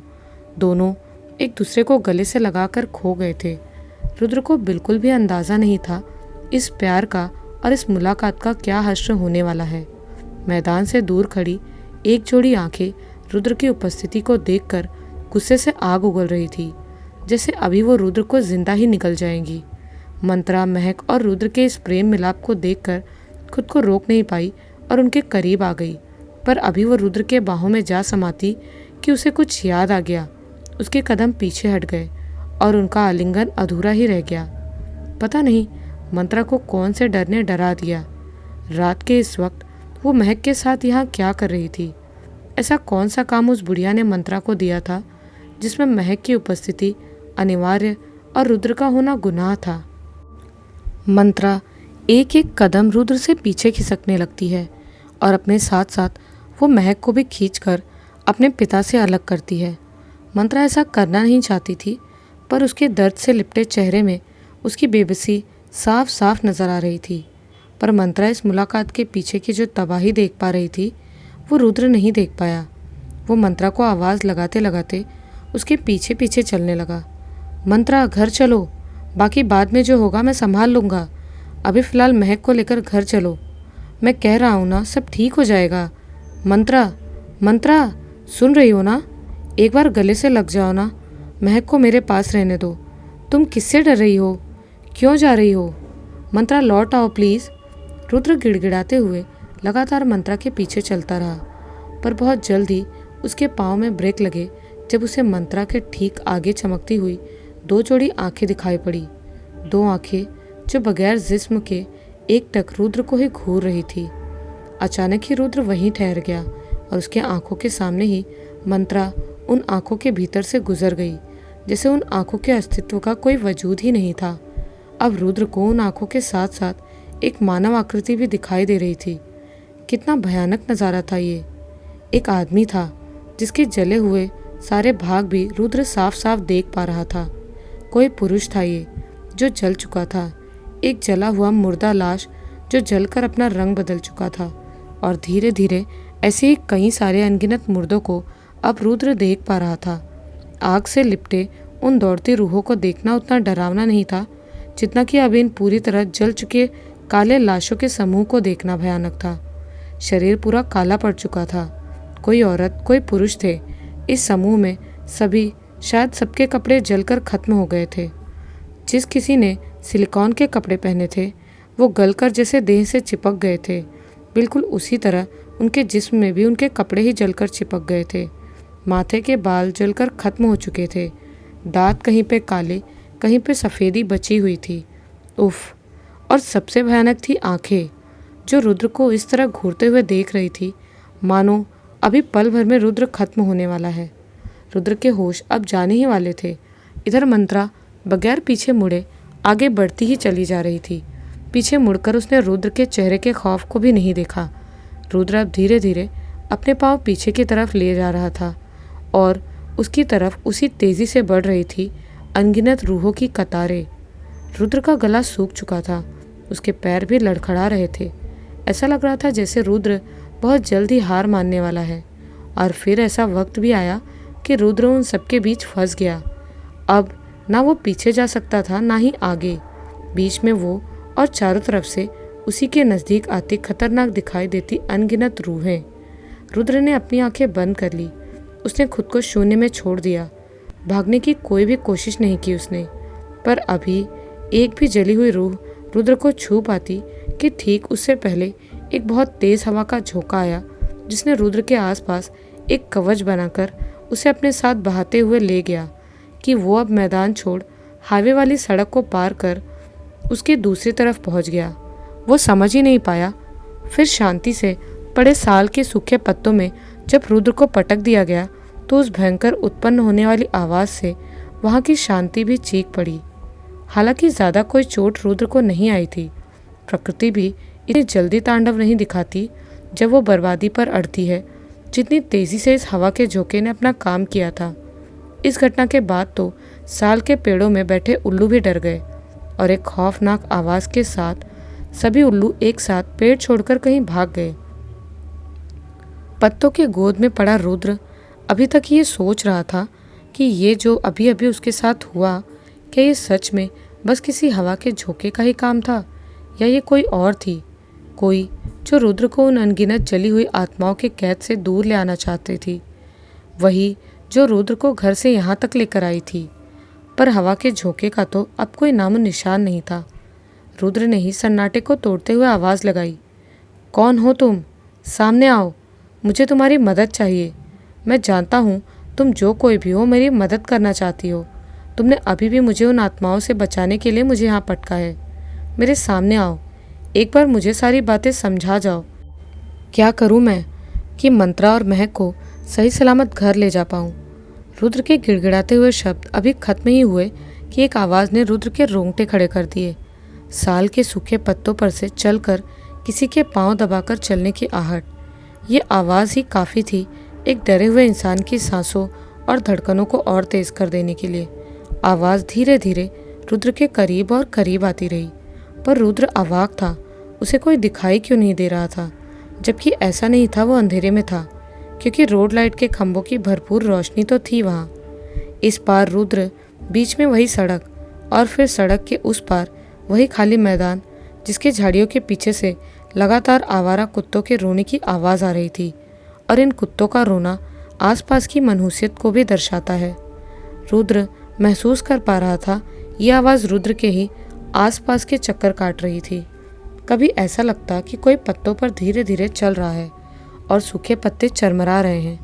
दोनों एक दूसरे को गले से लगाकर खो गए थे। रुद्र को बिल्कुल भी अंदाज़ा नहीं था इस प्यार का और इस मुलाकात का क्या हश्र होने वाला है। मैदान से दूर खड़ी एक जोड़ी आंखें रुद्र की उपस्थिति को देखकर गुस्से से आग उगल रही थी, जैसे अभी वो रुद्र को जिंदा ही निकल जाएंगी। मंत्रा, महक और रुद्र के इस प्रेम मिलाप को देखकर खुद को रोक नहीं पाई और उनके करीब आ गई। पर अभी वो रुद्र के बाहों में जा समाती कि उसे कुछ याद आ गया। उसके कदम पीछे हट गए और उनका आलिंगन अधूरा ही रह गया। पता नहीं मंत्रा को कौन से डर ने डरा दिया। रात के इस वक्त वो महक के साथ यहाँ क्या कर रही थी? ऐसा कौन सा काम उस बुढ़िया ने मंत्रा को दिया था जिसमें महक की उपस्थिति अनिवार्य और रुद्र का होना गुनाह था? मंत्रा एक एक कदम रुद्र से पीछे खिसकने लगती है और अपने साथ साथ वो महक को भी खींचकर अपने पिता से अलग करती है। मंत्रा ऐसा करना नहीं चाहती थी, पर उसके दर्द से लिपटे चेहरे में उसकी बेबसी साफ साफ नजर आ रही थी। पर मंत्रा इस मुलाकात के पीछे की जो तबाही देख पा रही थी वो रुद्र नहीं देख पाया। वो मंत्रा को आवाज़ लगाते लगाते उसके पीछे पीछे चलने लगा। मंत्रा, घर चलो, बाकी बाद में जो होगा मैं संभाल लूँगा। अभी फ़िलहाल महक को लेकर घर चलो। मैं कह रहा हूँ ना, सब ठीक हो जाएगा। मंत्रा, मंत्रा, सुन रही हो ना? एक बार गले से लग जाओ ना। महक को मेरे पास रहने दो। तुम किससे डर रही हो? क्यों जा रही हो? मंत्रा, लौट आओ प्लीज़। रुद्र गिड़गिड़ाते हुए लगातार मंत्रा के पीछे चलता रहा, पर बहुत जल्द ही उसके पाँव में ब्रेक लगे जब उसे मंत्रा के ठीक आगे चमकती हुई 2 जोड़ी आंखें दिखाई पड़ी। 2 आंखें जो बगैर जिस्म के एकटक रुद्र को ही घूर रही थी। अचानक ही रुद्र वहीं ठहर गया और उसके आंखों के सामने ही मंत्रा उन आंखों के भीतर से गुजर गई, जैसे उन आंखों के अस्तित्व का कोई वजूद ही नहीं था। अब रुद्र को उन आंखों के साथ साथ एक मानव आकृति भी दिखाई दे रही थी। कितना भयानक नज़ारा था ये। एक आदमी था जिसके जले हुए सारे भाग भी रुद्र साफ साफ देख पा रहा था। कोई पुरुष था ये जो जल चुका था, एक जला हुआ मुर्दा लाश जो जलकर अपना रंग बदल चुका था। और धीरे धीरे ऐसे ही कई सारे अनगिनत मुर्दों को अब रुद्र देख पा रहा था। आग से लिपटे उन दौड़ती रूहों को देखना उतना डरावना नहीं था जितना कि अब इन पूरी तरह जल चुके काले लाशों के समूह को देखना भयानक था। शरीर पूरा काला पड़ चुका था। कोई औरत, कोई पुरुष थे इस समूह में। सभी, शायद सबके कपड़े जलकर खत्म हो गए थे। जिस किसी ने सिलिकॉन के कपड़े पहने थे वो गलकर जैसे देह से चिपक गए थे। बिल्कुल उसी तरह उनके जिस्म में भी उनके कपड़े ही जलकर चिपक गए थे। माथे के बाल जलकर खत्म हो चुके थे। दांत कहीं पे काले, कहीं पे सफ़ेदी बची हुई थी। उफ! और सबसे भयानक थी आंखें, जो रुद्र को इस तरह घूरते हुए देख रही थी मानो अभी पल भर में रुद्र खत्म होने वाला है। रुद्र के होश अब जाने ही वाले थे। इधर मंत्रा बगैर पीछे मुड़े आगे बढ़ती ही चली जा रही थी। पीछे मुड़कर उसने रुद्र के चेहरे के खौफ को भी नहीं देखा। रुद्र अब धीरे धीरे अपने पाँव पीछे की तरफ ले जा रहा था और उसकी तरफ उसी तेज़ी से बढ़ रही थी अनगिनत रूहों की कतारें। रुद्र का गला सूख चुका था, उसके पैर भी लड़खड़ा रहे थे। ऐसा लग रहा था जैसे रुद्र बहुत जल्द ही हार मानने वाला है। और फिर ऐसा वक्त भी आया कि रुद्र उन सबके बीच फंस गया। अब ना वो पीछे जा सकता था ना ही आगे। बीच में वो और चारों तरफ से उसी के नज़दीक आती खतरनाक दिखाई देती अनगिनत रूहें। रुद्र ने अपनी आंखें बंद कर ली। उसने खुद को शून्य में छोड़ दिया। भागने की कोई भी कोशिश नहीं की उसने। पर अभी एक भी जली हुई रूह रुद्र को छू पाती कि ठीक उससे पहले एक बहुत तेज़ हवा का झोंका आया, जिसने रुद्र के आसपास एक कवच बनाकर उसे अपने साथ बहाते हुए ले गया कि वो अब मैदान छोड़ हाईवे वाली सड़क को पार कर उसके दूसरी तरफ पहुंच गया। वो समझ ही नहीं पाया। फिर शांति से पड़े साल के सूखे पत्तों में जब रुद्र को पटक दिया गया तो उस भयंकर उत्पन्न होने वाली आवाज़ से वहाँ की शांति भी चीख पड़ी। हालांकि ज़्यादा कोई चोट रुद्र को नहीं आई थी। प्रकृति भी इतनी जल्दी तांडव नहीं दिखाती जब वो बर्बादी पर अड़ती है, जितनी तेज़ी से इस हवा के झोंके ने अपना काम किया था। इस घटना के बाद तो साल के पेड़ों में बैठे उल्लू भी डर गए और एक खौफनाक आवाज़ के साथ सभी उल्लू एक साथ पेड़ छोड़कर कहीं भाग गए। पत्तों के गोद में पड़ा रुद्र अभी तक ये सोच रहा था कि ये जो अभी अभी उसके साथ हुआ, क्या ये सच में बस किसी हवा के झोंके का ही काम था या ये कोई और थी, कोई जो रुद्र को उन अनगिनत जली हुई आत्माओं के कैद से दूर ले आना चाहती थी, वही जो रुद्र को घर से यहाँ तक लेकर आई थी। पर हवा के झोंके का तो अब कोई नामो निशान नहीं था। रुद्र ने ही सन्नाटे को तोड़ते हुए आवाज़ लगाई, कौन हो तुम? सामने आओ, मुझे तुम्हारी मदद चाहिए। मैं जानता हूँ तुम जो कोई भी हो मेरी मदद करना चाहती हो। तुमने अभी भी मुझे उन आत्माओं से बचाने के लिए मुझे यहाँ पटका है। मेरे सामने आओ, एक बार मुझे सारी बातें समझा जाओ। क्या करूँ मैं कि मंत्रा और महक को सही सलामत घर ले जा पाऊँ? रुद्र के गिड़गिड़ाते हुए शब्द अभी खत्म ही हुए कि एक आवाज़ ने रुद्र के रोंगटे खड़े कर दिए। साल के सूखे पत्तों पर से चलकर किसी के पांव दबाकर चलने की आहट। ये आवाज़ ही काफ़ी थी एक डरे हुए इंसान की सांसों और धड़कनों को और तेज़ कर देने के लिए। आवाज़ धीरे धीरे रुद्र के करीब और करीब आती रही, पर रुद्र अवाक था। उसे कोई दिखाई क्यों नहीं दे रहा था। जबकि ऐसा नहीं था, वो अंधेरे में था, क्योंकि रोड लाइट के खंभों की भरपूर रोशनी तो थी वहाँ। इस पार रुद्र, बीच में वही सड़क, और फिर सड़क के उस पार वही खाली मैदान, जिसके झाड़ियों के पीछे से लगातार आवारा कुत्तों के रोने की आवाज़ आ रही थी। और इन कुत्तों का रोना आसपास की मनहूसियत को भी दर्शाता है। रुद्र महसूस कर पा रहा था, यह आवाज़ रुद्र के ही आसपास के चक्कर काट रही थी। कभी ऐसा लगता कि कोई पत्तों पर धीरे धीरे चल रहा है और सूखे पत्ते चरमरा रहे हैं।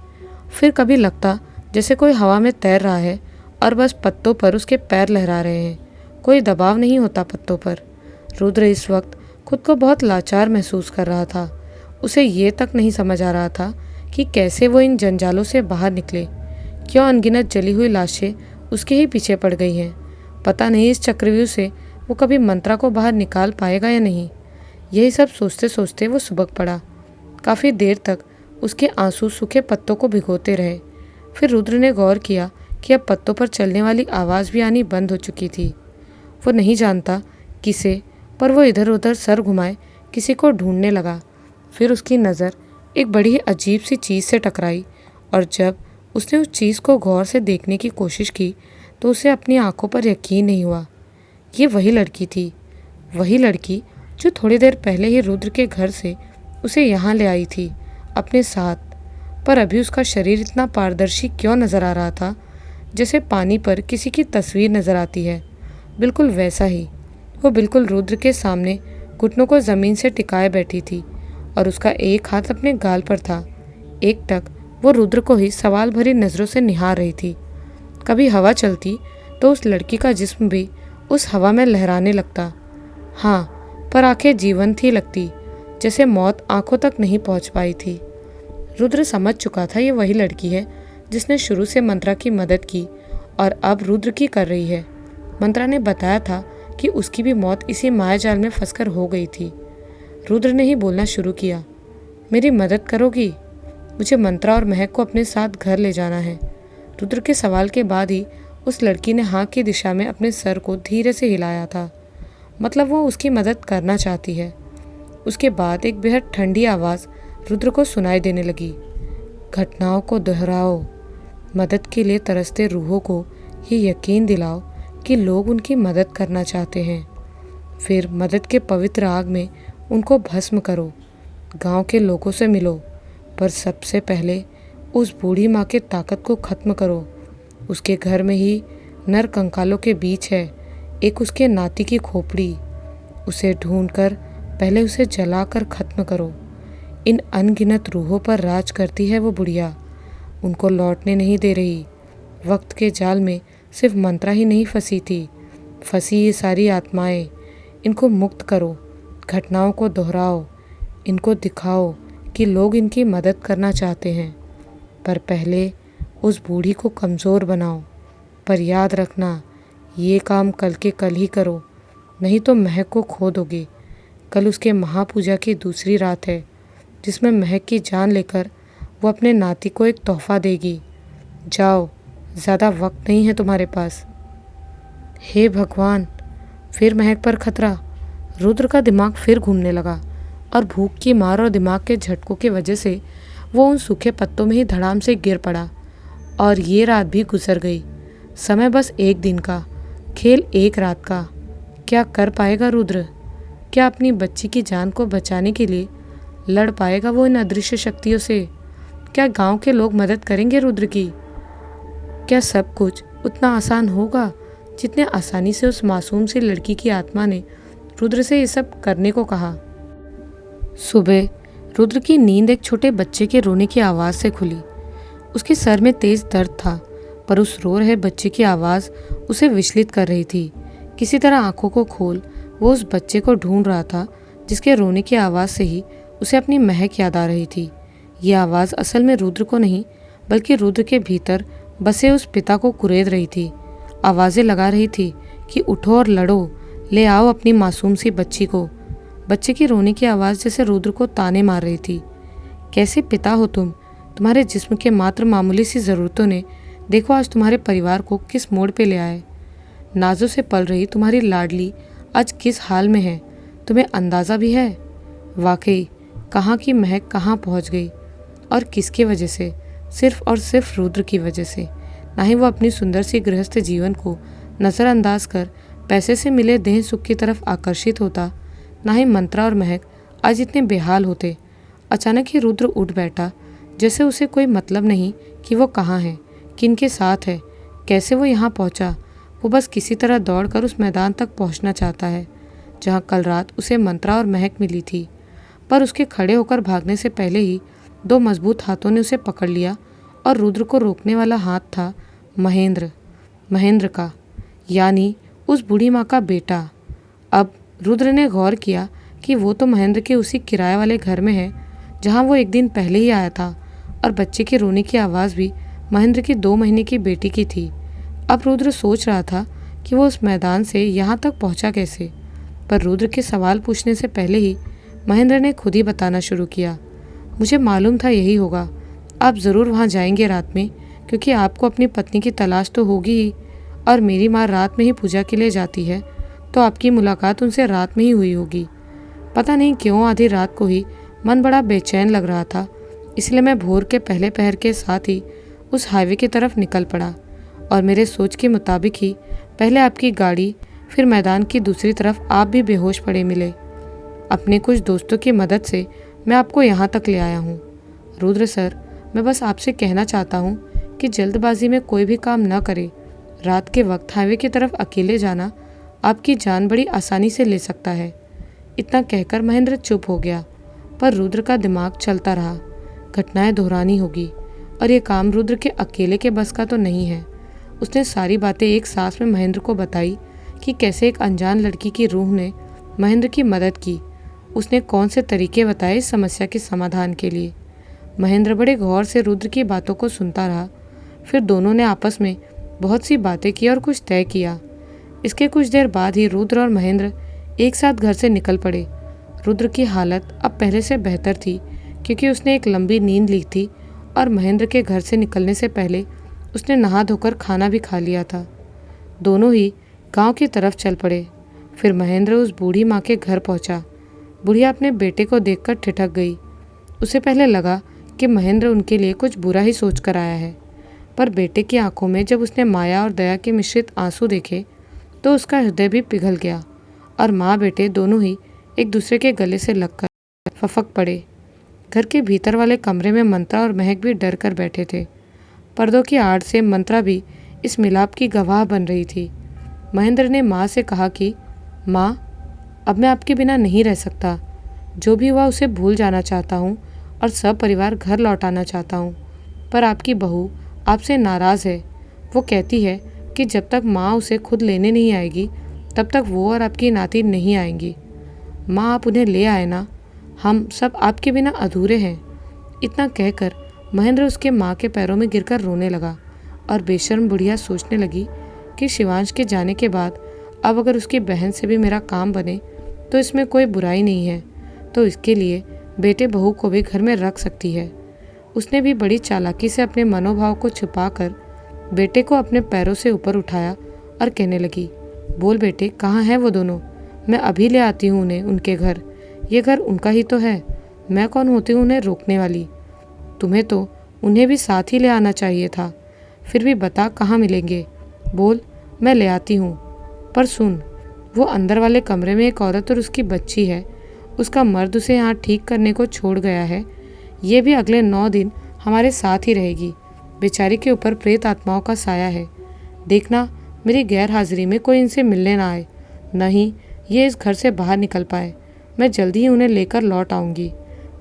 फिर कभी लगता जैसे कोई हवा में तैर रहा है और बस पत्तों पर उसके पैर लहरा रहे हैं, कोई दबाव नहीं होता पत्तों पर। रुद्र इस वक्त खुद को बहुत लाचार महसूस कर रहा था। उसे ये तक नहीं समझ आ रहा था कि कैसे वो इन जंजालों से बाहर निकले। क्यों अनगिनत जली हुई लाशें उसके ही पीछे पड़ गई हैं। पता नहीं इस चक्रव्यूह से वो कभी मंत्रा को बाहर निकाल पाएगा या नहीं। यही सब सोचते सोचते वो सुबक पड़ा। काफ़ी देर तक उसके आंसू सूखे पत्तों को भिगोते रहे। फिर रुद्र ने गौर किया कि अब पत्तों पर चलने वाली आवाज़ भी आनी बंद हो चुकी थी। वो नहीं जानता किसे, पर वो इधर उधर सर घुमाए किसी को ढूंढने लगा। फिर उसकी नज़र एक बड़ी ही अजीब सी चीज़ से टकराई, और जब उसने उस चीज़ को गौर से देखने की कोशिश की तो उसे अपनी आंखों पर यकीन नहीं हुआ। ये वही लड़की थी, वही लड़की जो थोड़ी देर पहले ही रुद्र के घर से उसे यहाँ ले आई थी अपने साथ। पर अभी उसका शरीर इतना पारदर्शी क्यों नज़र आ रहा था, जैसे पानी पर किसी की तस्वीर नज़र आती है। बिल्कुल वैसा ही वो बिल्कुल रुद्र के सामने घुटनों को ज़मीन से टिकाए बैठी थी, और उसका एक हाथ अपने गाल पर था। एकटक वो रुद्र को ही सवाल भरी नज़रों से निहार रही थी। कभी हवा चलती तो उस लड़की का जिस्म भी उस हवा में लहराने लगता। हाँ, पर आंखें जीवंत ही लगती, जैसे मौत आंखों तक नहीं पहुंच पाई थी। रुद्र समझ चुका था ये वही लड़की है जिसने शुरू से मंत्रा की मदद की और अब रुद्र की कर रही है। मंत्रा ने बताया था कि उसकी भी मौत इसी मायाजाल में फंसकर हो गई थी। रुद्र ने ही बोलना शुरू किया, मेरी मदद करोगी? मुझे मंत्रा और महक को अपने साथ घर ले जाना है। रुद्र के सवाल के बाद ही उस लड़की ने हाँ की दिशा में अपने सर को धीरे से हिलाया था। मतलब वो उसकी मदद करना चाहती है। उसके बाद एक बेहद ठंडी आवाज़ रुद्र को सुनाई देने लगी, घटनाओं को दोहराओ, मदद के लिए तरसते रूहों को ये यकीन दिलाओ कि लोग उनकी मदद करना चाहते हैं। फिर मदद के पवित्र आग में उनको भस्म करो, गांव के लोगों से मिलो, पर सबसे पहले उस बूढ़ी माँ के ताकत को ख़त्म करो। उसके घर में ही नर कंकालों के बीच है एक उसके नाती की खोपड़ी। उसे ढूंढकर पहले उसे जलाकर ख़त्म करो। इन अनगिनत रूहों पर राज करती है वो बुढ़िया, उनको लौटने नहीं दे रही। वक्त के जाल में सिर्फ मंत्रा ही नहीं फंसी थी, फंसी ये सारी आत्माएं। इनको मुक्त करो, घटनाओं को दोहराओ, इनको दिखाओ कि लोग इनकी मदद करना चाहते हैं। पर पहले उस बूढ़ी को कमज़ोर बनाओ। पर याद रखना, ये काम कल के कल ही करो, नहीं तो महक को खो दोगे। कल उसके महापूजा की दूसरी रात है, जिसमें महक की जान लेकर वो अपने नाती को एक तोहफा देगी। जाओ, ज़्यादा वक्त नहीं है तुम्हारे पास। हे भगवान, फिर महक पर खतरा। रुद्र का दिमाग फिर घूमने लगा, और भूख की मार और दिमाग के झटकों की वजह से वो उन सूखे पत्तों में ही धड़ाम से गिर पड़ा। और ये रात भी गुजर गई। समय बस एक दिन का, खेल एक रात का। क्या कर पाएगा रुद्र? क्या अपनी बच्ची की जान को बचाने के लिए लड़ पाएगा वो इन अदृश्य शक्तियों से? क्या गांव के लोग मदद करेंगे रुद्र की? क्या सब कुछ उतना आसान होगा जितने आसानी से उस मासूम सी लड़की की आत्मा ने रुद्र से ये सब करने को कहा? सुबह रुद्र की नींद एक छोटे बच्चे के रोने की आवाज़ से खुली। उसके सर में तेज दर्द था, पर उस रो रहे बच्चे की आवाज़ उसे विचलित कर रही थी। किसी तरह आंखों को खोल वो उस बच्चे को ढूंढ रहा था, जिसके रोने की आवाज़ से ही उसे अपनी महक याद आ रही थी। ये आवाज़ असल में रुद्र को नहीं, बल्कि रुद्र के भीतर बसे उस पिता को कुरेद रही थी। आवाज़ें लगा रही थी कि उठो और लड़ो, ले आओ अपनी मासूम सी बच्ची को। बच्चे की रोने की आवाज़ जैसे रुद्र को ताने मार रही थी। कैसे पिता हो तुम? तुम्हारे जिस्म के मात्र मामूली सी ज़रूरतों ने देखो आज तुम्हारे परिवार को किस मोड़ पे ले आए। नाजों से पल रही तुम्हारी लाडली आज किस हाल में है, तुम्हें अंदाज़ा भी है? वाकई कहाँ की महक कहाँ पहुँच गई, और किसकी वजह से? सिर्फ और सिर्फ रुद्र की वजह से। ना ही वो अपनी सुंदर सी गृहस्थ जीवन को नज़रअंदाज कर पैसे से मिले देह सुख की तरफ आकर्षित होता, ना ही मंत्रा और महक आज इतने बेहाल होते। अचानक ही रुद्र उठ बैठा, जैसे उसे कोई मतलब नहीं कि वो कहाँ है, किनके साथ है, कैसे वो यहाँ पहुँचा। वो बस किसी तरह दौड़कर उस मैदान तक पहुँचना चाहता है जहाँ कल रात उसे मंत्रा और महक मिली थी। पर उसके खड़े होकर भागने से पहले ही दो मजबूत हाथों ने उसे पकड़ लिया, और रुद्र को रोकने वाला हाथ था महेंद्र का, यानी उस बूढ़ी माँ का बेटा। अब रुद्र ने गौर किया कि वो तो महेंद्र के उसी किराए वाले घर में है जहाँ वो एक दिन पहले ही आया था, और बच्चे के रोने की आवाज़ भी महेंद्र की 2 महीने की बेटी की थी। अब रुद्र सोच रहा था कि वो उस मैदान से यहाँ तक पहुँचा कैसे, पर रुद्र के सवाल पूछने से पहले ही महेंद्र ने खुद ही बताना शुरू किया। मुझे मालूम था यही होगा, आप ज़रूर वहाँ जाएंगे रात में, क्योंकि आपको अपनी पत्नी की तलाश तो होगी ही, और मेरी माँ रात में ही पूजा के लिए जाती है, तो आपकी मुलाकात उनसे रात में ही हुई होगी। पता नहीं क्यों आधी रात को ही मन बड़ा बेचैन लग रहा था, इसलिए मैं भोर के पहले पहर के साथ ही उस हाईवे की तरफ निकल पड़ा, और मेरे सोच के मुताबिक ही पहले आपकी गाड़ी, फिर मैदान की दूसरी तरफ आप भी बेहोश पड़े मिले। अपने कुछ दोस्तों की मदद से मैं आपको यहाँ तक ले आया हूँ। रुद्र सर, मैं बस आपसे कहना चाहता हूँ कि जल्दबाजी में कोई भी काम न करे। रात के वक्त हाईवे की तरफ अकेले जाना आपकी जान बड़ी आसानी से ले सकता है। इतना कहकर महेंद्र चुप हो गया, पर रुद्र का दिमाग चलता रहा। घटनाएं दोहरानी होगी, और ये काम रुद्र के अकेले के बस का तो नहीं है। उसने सारी बातें एक सांस में महेंद्र को बताई कि कैसे एक अनजान लड़की की रूह ने महेंद्र की मदद की। उसने कौन से तरीके बताए इस समस्या के समाधान के लिए। महेंद्र बड़े गौर से रुद्र की बातों को सुनता रहा। फिर दोनों ने आपस में बहुत सी बातें की और कुछ तय किया। इसके कुछ देर बाद ही रुद्र और महेंद्र एक साथ घर से निकल पड़े। रुद्र की हालत अब पहले से बेहतर थी, क्योंकि उसने एक लंबी नींद ली थी, और महेंद्र के घर से निकलने से पहले उसने नहा धोकर खाना भी खा लिया था। दोनों ही गांव की तरफ चल पड़े। फिर महेंद्र उस बूढ़ी माँ के घर पहुंचा। बुढ़िया अपने बेटे को देखकर ठिठक गई। उसे पहले लगा कि महेंद्र उनके लिए कुछ बुरा ही सोच कर आया है, पर बेटे की आंखों में जब उसने माया और दया के मिश्रित आंसू देखे तो उसका हृदय भी पिघल गया, और माँ बेटे दोनों ही एक दूसरे के गले से लगकर फफक पड़े। घर के भीतर वाले कमरे में मंत्रा और महक भी डर कर बैठे थे। पर्दों की आड़ से मंत्रा भी इस मिलाप की गवाह बन रही थी। महेंद्र ने माँ से कहा कि माँ, अब मैं आपके बिना नहीं रह सकता। जो भी हुआ उसे भूल जाना चाहता हूँ और सब परिवार घर लौटाना चाहता हूँ, पर आपकी बहू आपसे नाराज़ है। वो कहती है कि जब तक माँ उसे खुद लेने नहीं आएगी तब तक वो और आपकी नाती नहीं आएंगी। माँ, आप उन्हें ले आए ना, हम सब आपके बिना अधूरे हैं। इतना कहकर महेंद्र उसके माँ के पैरों में गिरकर रोने लगा, और बेशर्म बुढ़िया सोचने लगी कि शिवांश के जाने के बाद अब अगर उसकी बहन से भी मेरा काम बने तो इसमें कोई बुराई नहीं है, तो इसके लिए बेटे बहू को भी घर में रख सकती है। उसने भी बड़ी चालाकी से अपने मनोभाव को छुपाकर बेटे को अपने पैरों से ऊपर उठाया और कहने लगी, बोल बेटे, कहाँ हैं वो दोनों? मैं अभी ले आती हूँ उन्हें उनके घर। ये घर उनका ही तो है। मैं कौन होती हूँ उन्हें रोकने वाली? तुम्हें तो उन्हें भी साथ ही ले आना चाहिए था। फिर भी बता, कहाँ मिलेंगे? बोल, मैं ले आती हूँ। पर सुन, वो अंदर वाले कमरे में एक औरत और उसकी बच्ची है। उसका मर्द उसे यहाँ ठीक करने को छोड़ गया है। ये भी अगले 9 दिन हमारे साथ ही रहेगी। बेचारी के ऊपर प्रेत आत्माओं का साया है। देखना, मेरी गैर हाजिरी में कोई इनसे मिलने ना आए, नहीं ये इस घर से बाहर निकल पाए। मैं जल्दी ही उन्हें लेकर लौट आऊँगी।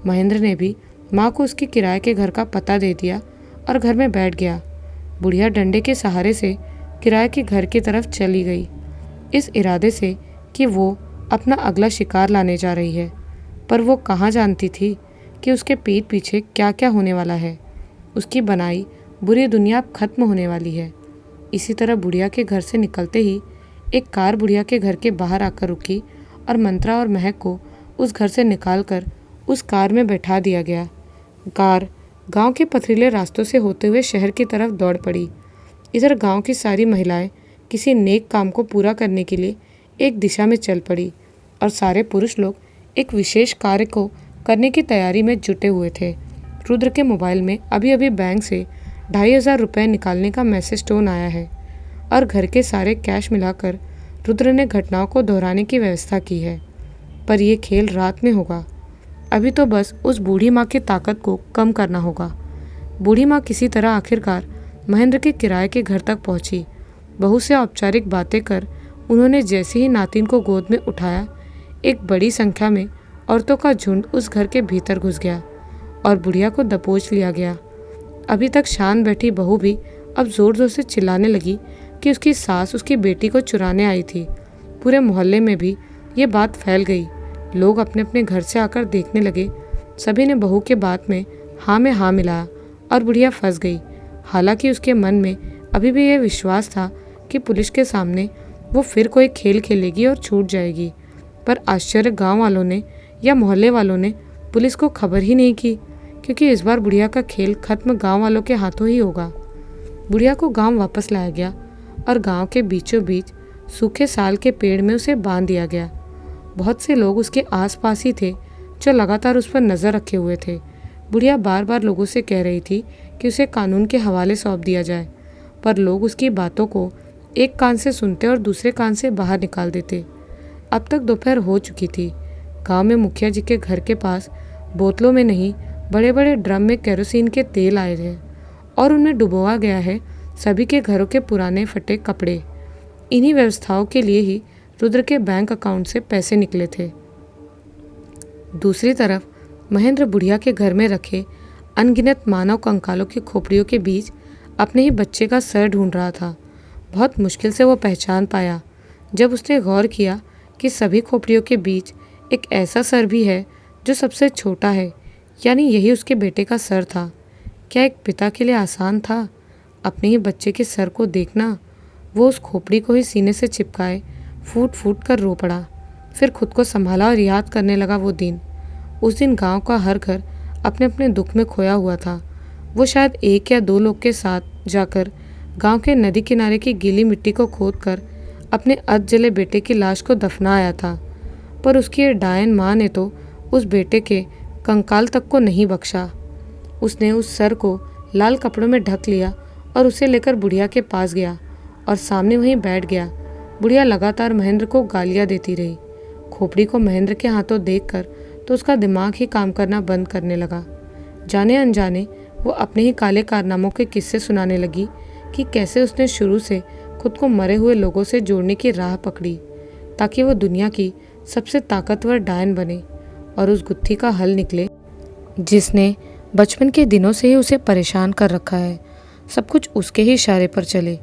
महेंद्र ने भी माँ को उसके किराए के घर का पता दे दिया और घर में बैठ गया। बुढ़िया डंडे के सहारे से किराए के घर की तरफ चली गई, इस इरादे से कि वो अपना अगला शिकार लाने जा रही है। पर वो कहाँ जानती थी कि उसके पीठ पीछे क्या क्या होने वाला है। उसकी बनाई बुरी दुनिया अब खत्म होने वाली है। इसी तरह बुढ़िया के घर से निकलते ही एक कार बुढ़िया के घर के बाहर आकर रुकी, और मंत्रा और महक को उस घर से निकालकर उस कार में बैठा दिया गया। कार गांव के पथरीले रास्तों से होते हुए शहर की तरफ दौड़ पड़ी। इधर गांव की सारी महिलाएं किसी नेक काम को पूरा करने के लिए एक दिशा में चल पड़ी, और सारे पुरुष लोग एक विशेष कार्य को करने की तैयारी में जुटे हुए थे। रुद्र के मोबाइल में अभी अभी बैंक से 2,500 रुपये निकालने का मैसेज टोन आया है और घर के सारे कैश मिलाकर रुद्र ने घटनाओं को दोहराने की व्यवस्था की है। पर यह खेल रात में होगा। अभी तो बस उस बूढ़ी माँ की ताकत को कम करना होगा। बूढ़ी माँ किसी तरह आखिरकार महेंद्र के किराए के घर तक पहुंची। बहू से औपचारिक बातें कर उन्होंने जैसे ही नातिन को गोद में उठाया, एक बड़ी संख्या में औरतों का झुंड उस घर के भीतर घुस गया और बुढ़िया को दबोच लिया गया। अभी तक शांत बैठी बहू भी अब जोर जोर से चिल्लाने लगी कि उसकी सास उसकी बेटी को चुराने आई थी। पूरे मोहल्ले में भी ये बात फैल गई। लोग अपने अपने घर से आकर देखने लगे। सभी ने बहू के बात में हाँ मिलाया और बुढ़िया फंस गई। हालांकि उसके मन में अभी भी यह विश्वास था कि पुलिस के सामने वो फिर कोई खेल खेलेगी और छूट जाएगी। पर आश्चर्य गांव वालों ने या मोहल्ले वालों ने पुलिस को खबर ही नहीं की, क्योंकि इस बार बुढ़िया का खेल खत्म गांव वालों के हाथों ही होगा। बुढ़िया को गांव वापस लाया गया और गांव के बीचों बीच सूखे साल के पेड़ में उसे बांध दिया गया। बहुत से लोग उसके आसपास ही थे जो लगातार उस पर नज़र रखे हुए थे। बुढ़िया बार बार लोगों से कह रही थी कि उसे कानून के हवाले सौंप दिया जाए, पर लोग उसकी बातों को एक कान से सुनते और दूसरे कान से बाहर निकाल देते। अब तक दोपहर हो चुकी थी। गांव में मुखिया जी के घर के पास बोतलों में नहीं, बड़े बड़े ड्रम में केरोसिन के तेल आए थे और उनमें डुबोआ गया है सभी के घरों के पुराने फटे कपड़े। इन्हीं व्यवस्थाओं के लिए ही रुद्र के बैंक अकाउंट से पैसे निकले थे। दूसरी तरफ महेंद्र बुढ़िया के घर में रखे अनगिनत मानव कंकालों की खोपड़ियों के बीच अपने ही बच्चे का सर ढूंढ रहा था। बहुत मुश्किल से वो पहचान पाया जब उसने गौर किया कि सभी खोपड़ियों के बीच एक ऐसा सर भी है जो सबसे छोटा है, यानी यही उसके बेटे का सर था। क्या एक पिता के लिए आसान था अपने ही बच्चे के सर को देखना? वो उस खोपड़ी को ही सीने से चिपकाए फूट फूट कर रो पड़ा। फिर खुद को संभाला और याद करने लगा वो दिन। उस दिन गांव का हर घर अपने अपने दुख में खोया हुआ था। वो शायद 1 या 2 लोग के साथ जाकर गांव के नदी किनारे की गीली मिट्टी को खोदकर अपने अध जले बेटे की लाश को दफना आया था। पर उसकी डायन माँ ने तो उस बेटे के कंकाल तक को नहीं बख्शा। उसने उस सर को लाल कपड़ों में ढक लिया और उसे लेकर बुढ़िया के पास गया और सामने वहीं बैठ गया। बुढ़िया लगातार महेंद्र को गालियाँ देती रही। खोपड़ी को महेंद्र के हाथों देखकर तो उसका दिमाग ही काम करना बंद करने लगा। जाने अनजाने वो अपने ही काले कारनामों के किस्से सुनाने लगी कि कैसे उसने शुरू से खुद को मरे हुए लोगों से जोड़ने की राह पकड़ी ताकि वो दुनिया की सबसे ताकतवर डायन बने और उस गुत्थी का हल निकले जिसने बचपन के दिनों से ही उसे परेशान कर रखा है। सब कुछ उसके ही इशारे पर चले।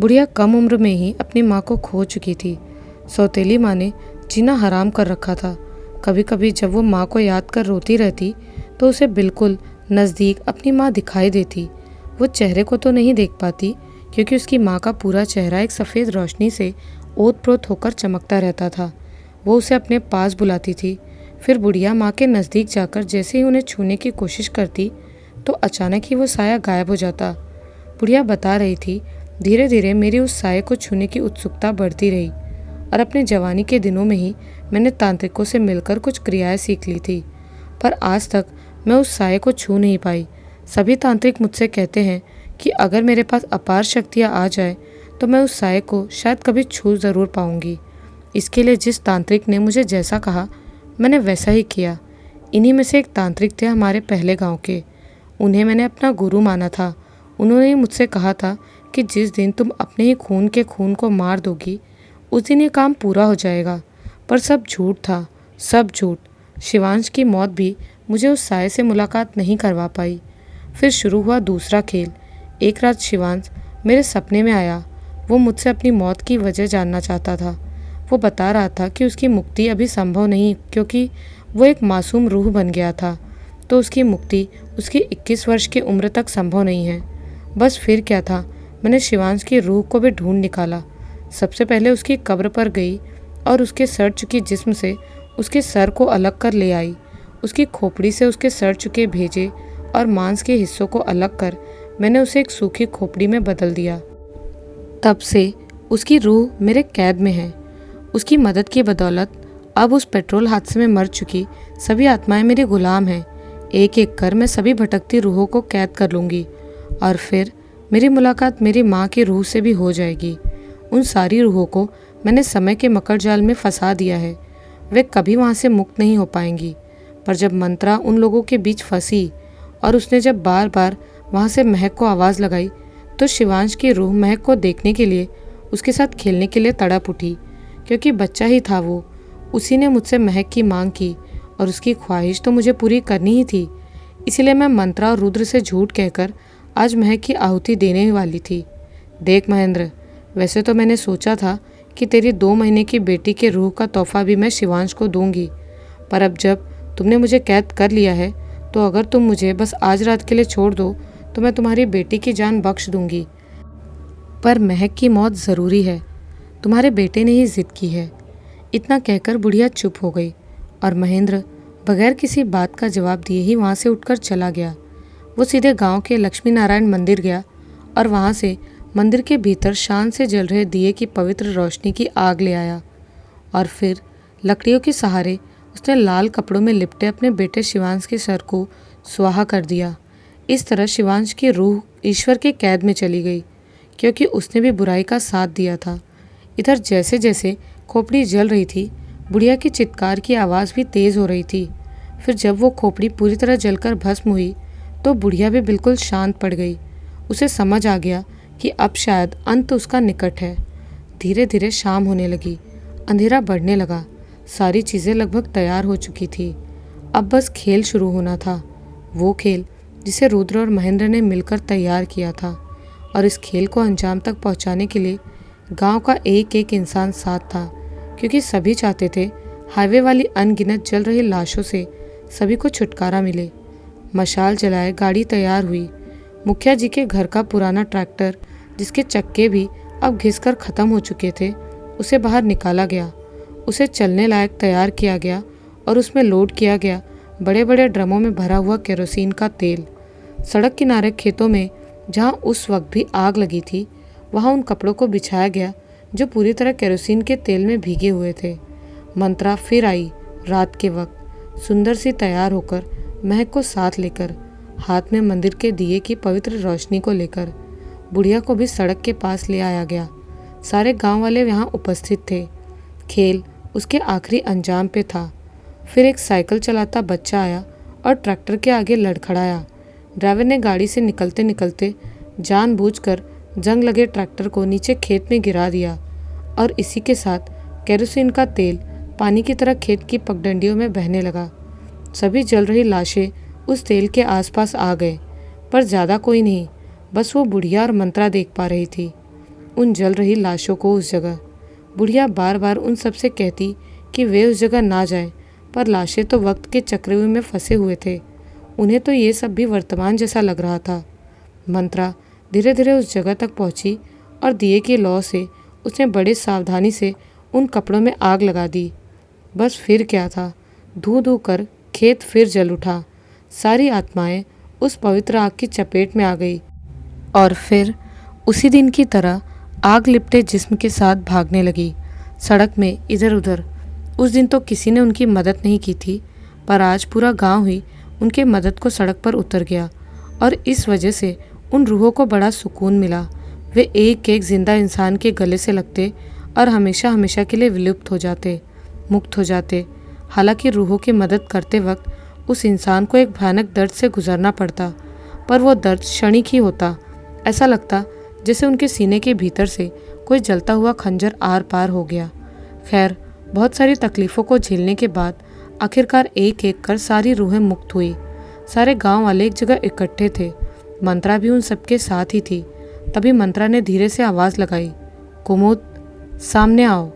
बुढ़िया कम उम्र में ही अपनी माँ को खो चुकी थी। सौतेली माँ ने जीना हराम कर रखा था। कभी कभी जब वो माँ को याद कर रोती रहती तो उसे बिल्कुल नज़दीक अपनी माँ दिखाई देती। वो चेहरे को तो नहीं देख पाती क्योंकि उसकी माँ का पूरा चेहरा एक सफ़ेद रोशनी से ओत-प्रोत होकर चमकता रहता था। वो उसे अपने पास बुलाती थी। फिर बुढ़िया माँ के नज़दीक जाकर जैसे ही उन्हें छूने की कोशिश करती तो अचानक ही वो साया गायब हो जाता। बुढ़िया बता रही थी, धीरे धीरे मेरी उस साये को छूने की उत्सुकता बढ़ती रही और अपने जवानी के दिनों में ही मैंने तांत्रिकों से मिलकर कुछ क्रियाएं सीख ली थी, पर आज तक मैं उस साये को छू नहीं पाई। सभी तांत्रिक मुझसे कहते हैं कि अगर मेरे पास अपार शक्तियाँ आ जाए तो मैं उस साये को शायद कभी छू ज़रूर पाऊंगी। इसके लिए जिस तांत्रिक ने मुझे जैसा कहा मैंने वैसा ही किया। इन्हीं में से एक तांत्रिक थे हमारे पहले गांव के। उन्हें मैंने अपना गुरु माना था। उन्होंने ही मुझसे कहा था कि जिस दिन तुम अपने ही खून के खून को मार दोगी उस दिन ये काम पूरा हो जाएगा। पर सब झूठ था, सब झूठ। शिवांश की मौत भी मुझे उस साये से मुलाकात नहीं करवा पाई। फिर शुरू हुआ दूसरा खेल। एक रात शिवांश मेरे सपने में आया। वो मुझसे अपनी मौत की वजह जानना चाहता था। वो बता रहा था कि उसकी मुक्ति अभी संभव नहीं क्योंकि वो एक मासूम रूह बन गया था, तो उसकी मुक्ति उसकी 21 वर्ष की उम्र तक संभव नहीं है। बस फिर क्या था, मैंने शिवांश की रूह को भी ढूंढ निकाला। सबसे पहले उसकी कब्र पर गई और उसके सड़ चुके जिस्म से उसके सर को अलग कर ले आई। उसकी खोपड़ी से उसके सड़ चुके भेजे और मांस के हिस्सों को अलग कर मैंने उसे एक सूखी खोपड़ी में बदल दिया। तब से उसकी रूह मेरे कैद में है। उसकी मदद की बदौलत अब उस पेट्रोल हादसे में मर चुकी सभी आत्माएं मेरे गुलाम हैं। एक एक कर मैं सभी भटकती रूहों को कैद कर लूँगी और फिर मेरी मुलाकात मेरी माँ की रूह से भी हो जाएगी। उन सारी रूहों को मैंने समय के मकर जाल में फंसा दिया है। वे कभी वहाँ से मुक्त नहीं हो पाएंगी। पर जब मंत्रा उन लोगों के बीच फंसी और उसने जब बार बार वहाँ से महक को आवाज़ लगाई, तो शिवांश की रूह महक को देखने के लिए, उसके साथ खेलने के लिए तड़प उठी। क्योंकि बच्चा ही था वो, उसी ने मुझसे महक की मांग की और उसकी ख्वाहिश तो मुझे पूरी करनी ही थी। इसीलिए मैं मंत्रा और रुद्र से झूठ कहकर आज महक की आहुति देने ही वाली थी। देख महेंद्र, वैसे तो मैंने सोचा था कि तेरी 2 महीने की बेटी के रूह का तोहफा भी मैं शिवांश को दूंगी, पर अब जब तुमने मुझे कैद कर लिया है, तो अगर तुम मुझे बस आज रात के लिए छोड़ दो तो मैं तुम्हारी बेटी की जान बख्श दूंगी। पर महक की मौत ज़रूरी है, तुम्हारे बेटे ने ही जिद की है। इतना कहकर बुढ़िया चुप हो गई और महेंद्र बगैर किसी बात का जवाब दिए ही वहाँ से उठकर चला गया। वो सीधे गांव के लक्ष्मी नारायण मंदिर गया और वहाँ से मंदिर के भीतर शान से जल रहे दिए की पवित्र रोशनी की आग ले आया और फिर लकड़ियों के सहारे उसने लाल कपड़ों में लिपटे अपने बेटे शिवांश के सर को स्वाहा कर दिया। इस तरह शिवांश की रूह ईश्वर के कैद में चली गई, क्योंकि उसने भी बुराई का साथ दिया था। इधर जैसे जैसे खोपड़ी जल रही थी, बुढ़िया की चित्कार की आवाज़ भी तेज़ हो रही थी। फिर जब वो खोपड़ी पूरी तरह जलकर भस्म हुई तो बुढ़िया भी बिल्कुल शांत पड़ गई। उसे समझ आ गया कि अब शायद अंत उसका निकट है। धीरे धीरे शाम होने लगी, अंधेरा बढ़ने लगा। सारी चीज़ें लगभग तैयार हो चुकी थी। अब बस खेल शुरू होना था, वो खेल जिसे रुद्र और महेंद्र ने मिलकर तैयार किया था। और इस खेल को अंजाम तक पहुंचाने के लिए गांव का एक एक इंसान साथ था, क्योंकि सभी चाहते थे हाईवे वाली अनगिनत जल रही लाशों से सभी को छुटकारा मिले। मशाल जलाए गाड़ी तैयार हुई। मुखिया जी के घर का पुराना ट्रैक्टर, जिसके चक्के भी अब घिसकर ख़त्म हो चुके थे, उसे बाहर निकाला गया। उसे चलने लायक तैयार किया गया और उसमें लोड किया गया बड़े बड़े ड्रमों में भरा हुआ केरोसिन का तेल। सड़क किनारे खेतों में जहां उस वक्त भी आग लगी थी, वहां उन कपड़ों को बिछाया गया जो पूरी तरह केरोसिन के तेल में भीगे हुए थे। मंत्रा फिर आई रात के वक्त, सुंदर सी तैयार होकर, महक को साथ लेकर, हाथ में मंदिर के दिए की पवित्र रोशनी को लेकर। बुढ़िया को भी सड़क के पास ले आया गया। सारे गांव वाले यहाँ उपस्थित थे। खेल उसके आखिरी अंजाम पे था। फिर एक साइकिल चलाता बच्चा आया और ट्रैक्टर के आगे लड़खड़ाया। ड्राइवर ने गाड़ी से निकलते निकलते जानबूझकर जंग लगे ट्रैक्टर को नीचे खेत में गिरा दिया और इसी के साथ केरोसिन का तेल पानी की तरह खेत की पगडंडियों में बहने लगा। सभी जल रही लाशें उस तेल के आसपास आ गए, पर ज़्यादा कोई नहीं, बस वो बुढ़िया और मंत्रा देख पा रही थी उन जल रही लाशों को उस जगह। बुढ़िया बार बार उन सब से कहती कि वे उस जगह ना जाएं, पर लाशें तो वक्त के चक्रव्यूह में फंसे हुए थे। उन्हें तो ये सब भी वर्तमान जैसा लग रहा था। मंत्रा धीरे धीरे उस जगह तक पहुंची और दिए की लौ से उसने बड़े सावधानी से उन कपड़ों में आग लगा दी। बस फिर क्या था, धू धू कर खेत फिर जल उठा। सारी आत्माएं उस पवित्र आग की चपेट में आ गई और फिर उसी दिन की तरह आग लिपटे जिस्म के साथ भागने लगी सड़क में इधर उधर। उस दिन तो किसी ने उनकी मदद नहीं की थी, पर आज पूरा गांव ही उनके मदद को सड़क पर उतर गया और इस वजह से उन रूहों को बड़ा सुकून मिला। वे एक एक जिंदा इंसान के गले से लगते और हमेशा हमेशा के लिए विलुप्त हो जाते, मुक्त हो जाते। हालांकि रूहों की मदद करते वक्त उस इंसान को एक भयानक दर्द से गुजरना पड़ता, पर वो दर्द क्षणिक ही होता। ऐसा लगता जैसे उनके सीने के भीतर से कोई जलता हुआ खंजर आर पार हो गया। खैर, बहुत सारी तकलीफ़ों को झेलने के बाद आखिरकार एक एक कर सारी रूहें मुक्त हुई। सारे गांव वाले एक जगह इकट्ठे थे। मंत्रा भी उन सबके साथ ही थी। तभी मंत्रा ने धीरे से आवाज़ लगाई, कुमुद सामने आओ।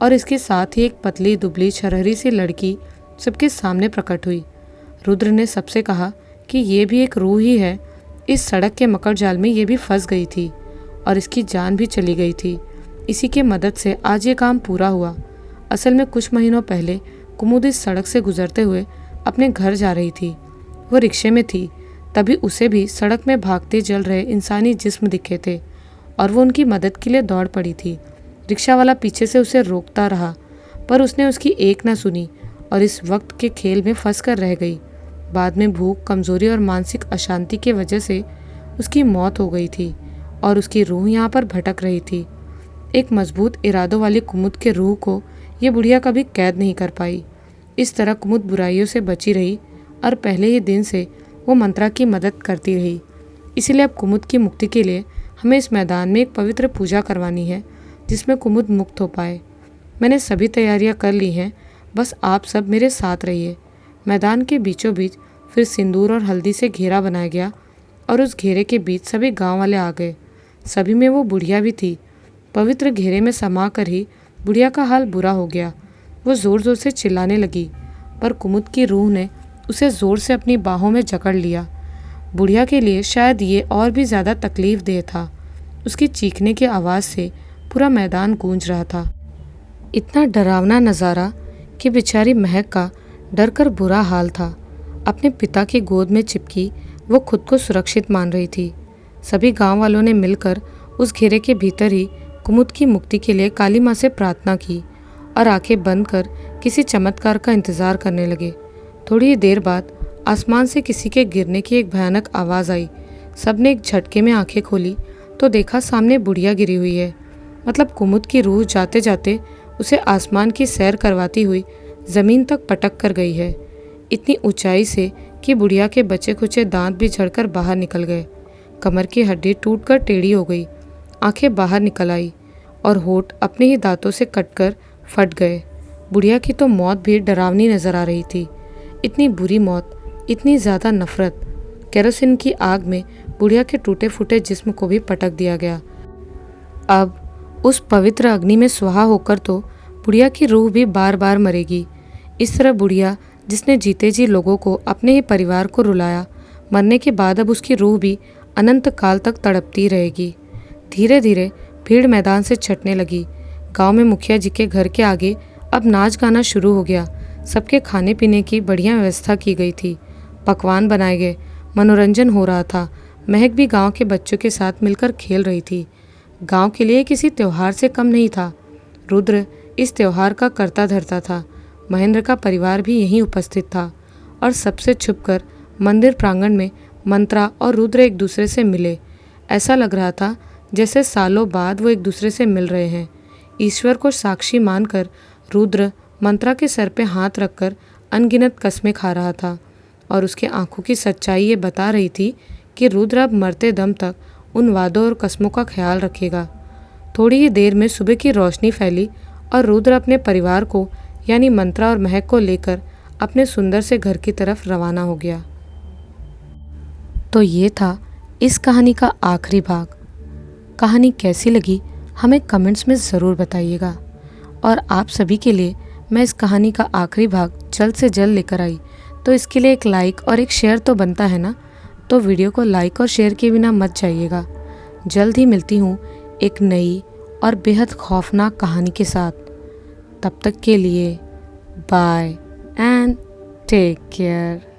और इसके साथ ही एक पतली दुबली छरहरी सी लड़की सबके सामने प्रकट हुई। रुद्र ने सबसे कहा कि ये भी एक रूह ही है। इस सड़क के मकर जाल में ये भी फंस गई थी और इसकी जान भी चली गई थी। इसी के मदद से आज ये काम पूरा हुआ। असल में कुछ महीनों पहले कुमुद इस सड़क से गुजरते हुए अपने घर जा रही थी। वो रिक्शे में थी, तभी उसे भी सड़क में भागते जल रहे इंसानी जिस्म दिखे थे और वो उनकी मदद के लिए दौड़ पड़ी थी। रिक्शा वाला पीछे से उसे रोकता रहा, पर उसने उसकी एक ना सुनी और इस वक्त के खेल में फंस कर रह गई। बाद में भूख, कमजोरी और मानसिक अशांति के वजह से उसकी मौत हो गई थी और उसकी रूह यहाँ पर भटक रही थी। एक मजबूत इरादों वाली कुमुद के रूह को ये बुढ़िया कभी कैद नहीं कर पाई। इस तरह कुमुद बुराइयों से बची रही और पहले ही दिन से वो मंत्रा की मदद करती रही। इसीलिए अब कुमुद की मुक्ति के लिए हमें इस मैदान में एक पवित्र पूजा करवानी है जिसमें कुमुद मुक्त हो पाए। मैंने सभी तैयारियां कर ली हैं, बस आप सब मेरे साथ रहिए। मैदान के बीचों बीच फिर सिंदूर और हल्दी से घेरा बनाया गया और उस घेरे के बीच सभी गांव वाले आ गए। सभी में वो बुढ़िया भी थी। पवित्र घेरे में समा कर ही बुढ़िया का हाल बुरा हो गया। वो ज़ोर ज़ोर से चिल्लाने लगी, पर कुमुद की रूह ने उसे ज़ोर से अपनी बाहों में जकड़ लिया। बुढ़िया के लिए शायद ये और भी ज़्यादा तकलीफ देह था। उसकी चीखने की आवाज़ से पूरा मैदान गूंज रहा था। इतना डरावना नज़ारा कि बेचारी महक का डर कर बुरा हाल था। अपने पिता की गोद में चिपकी वो खुद को सुरक्षित मान रही थी। सभी गांव वालों ने मिलकर उस घेरे के भीतर ही कुमुद की मुक्ति के लिए काली माँ से प्रार्थना की और आंखें बंद कर किसी चमत्कार का इंतजार करने लगे। थोड़ी ही देर बाद आसमान से किसी के गिरने की एक भयानक आवाज़ आई। सबने एक झटके में आंखें खोली तो देखा सामने बुढ़िया गिरी हुई है। मतलब कुमुद की रूह जाते जाते उसे आसमान की सैर करवाती हुई ज़मीन तक पटक कर गई है, इतनी ऊंचाई से कि बुढ़िया के बचे खुचे दांत भी झड़कर बाहर निकल गए। कमर की हड्डी टूटकर टेढ़ी हो गई, आंखें बाहर निकल आई और होठ अपने ही दांतों से कटकर फट गए। बुढ़िया की तो मौत भी डरावनी नजर आ रही थी। इतनी बुरी मौत, इतनी ज़्यादा नफरत। केरोसिन की आग में बुढ़िया के टूटे फूटे जिस्म को भी पटक दिया गया। अब उस पवित्र अग्नि में सुहा होकर तो बुढ़िया की रूह भी बार बार मरेगी। इस तरह बुढ़िया, जिसने जीते जी लोगों को, अपने ही परिवार को रुलाया, मरने के बाद अब उसकी रूह भी अनंत काल तक तड़पती रहेगी। धीरे धीरे भीड़ मैदान से छटने लगी। गांव में मुखिया जी के घर के आगे अब नाच गाना शुरू हो गया। सबके खाने पीने की बढ़िया व्यवस्था की गई थी। पकवान बनाए गए, मनोरंजन हो रहा था। महक भी गांव के बच्चों के साथ मिलकर खेल रही थी। गांव के लिए किसी त्योहार से कम नहीं था। रुद्र इस त्योहार का कर्ता धर्ता था। महेंद्र का परिवार भी यहीं उपस्थित था और सबसे छुपकर मंदिर प्रांगण में मंत्रा और रुद्र एक दूसरे से मिले। ऐसा लग रहा था जैसे सालों बाद वो एक दूसरे से मिल रहे हैं। ईश्वर को साक्षी मानकर रुद्र मंत्रा के सर पे हाथ रखकर अनगिनत कस्में खा रहा था और उसके आंखों की सच्चाई ये बता रही थी कि रुद्र अब मरते दम तक उन वादों और कस्मों का ख्याल रखेगा। थोड़ी ही देर में सुबह की रोशनी फैली और रुद्र अपने परिवार को यानी मंत्रा और महक को लेकर अपने सुंदर से घर की तरफ रवाना हो गया। तो ये था इस कहानी का आखिरी भाग। कहानी कैसी लगी हमें कमेंट्स में ज़रूर बताइएगा और आप सभी के लिए मैं इस कहानी का आखिरी भाग जल्द से जल्द लेकर आई, तो इसके लिए एक लाइक और एक शेयर तो बनता है ना। तो वीडियो को लाइक और शेयर किए बिना मत जाइएगा। जल्द ही मिलती हूँ एक नई और बेहद खौफनाक कहानी के साथ। तब तक के लिए बाय एंड टेक केयर।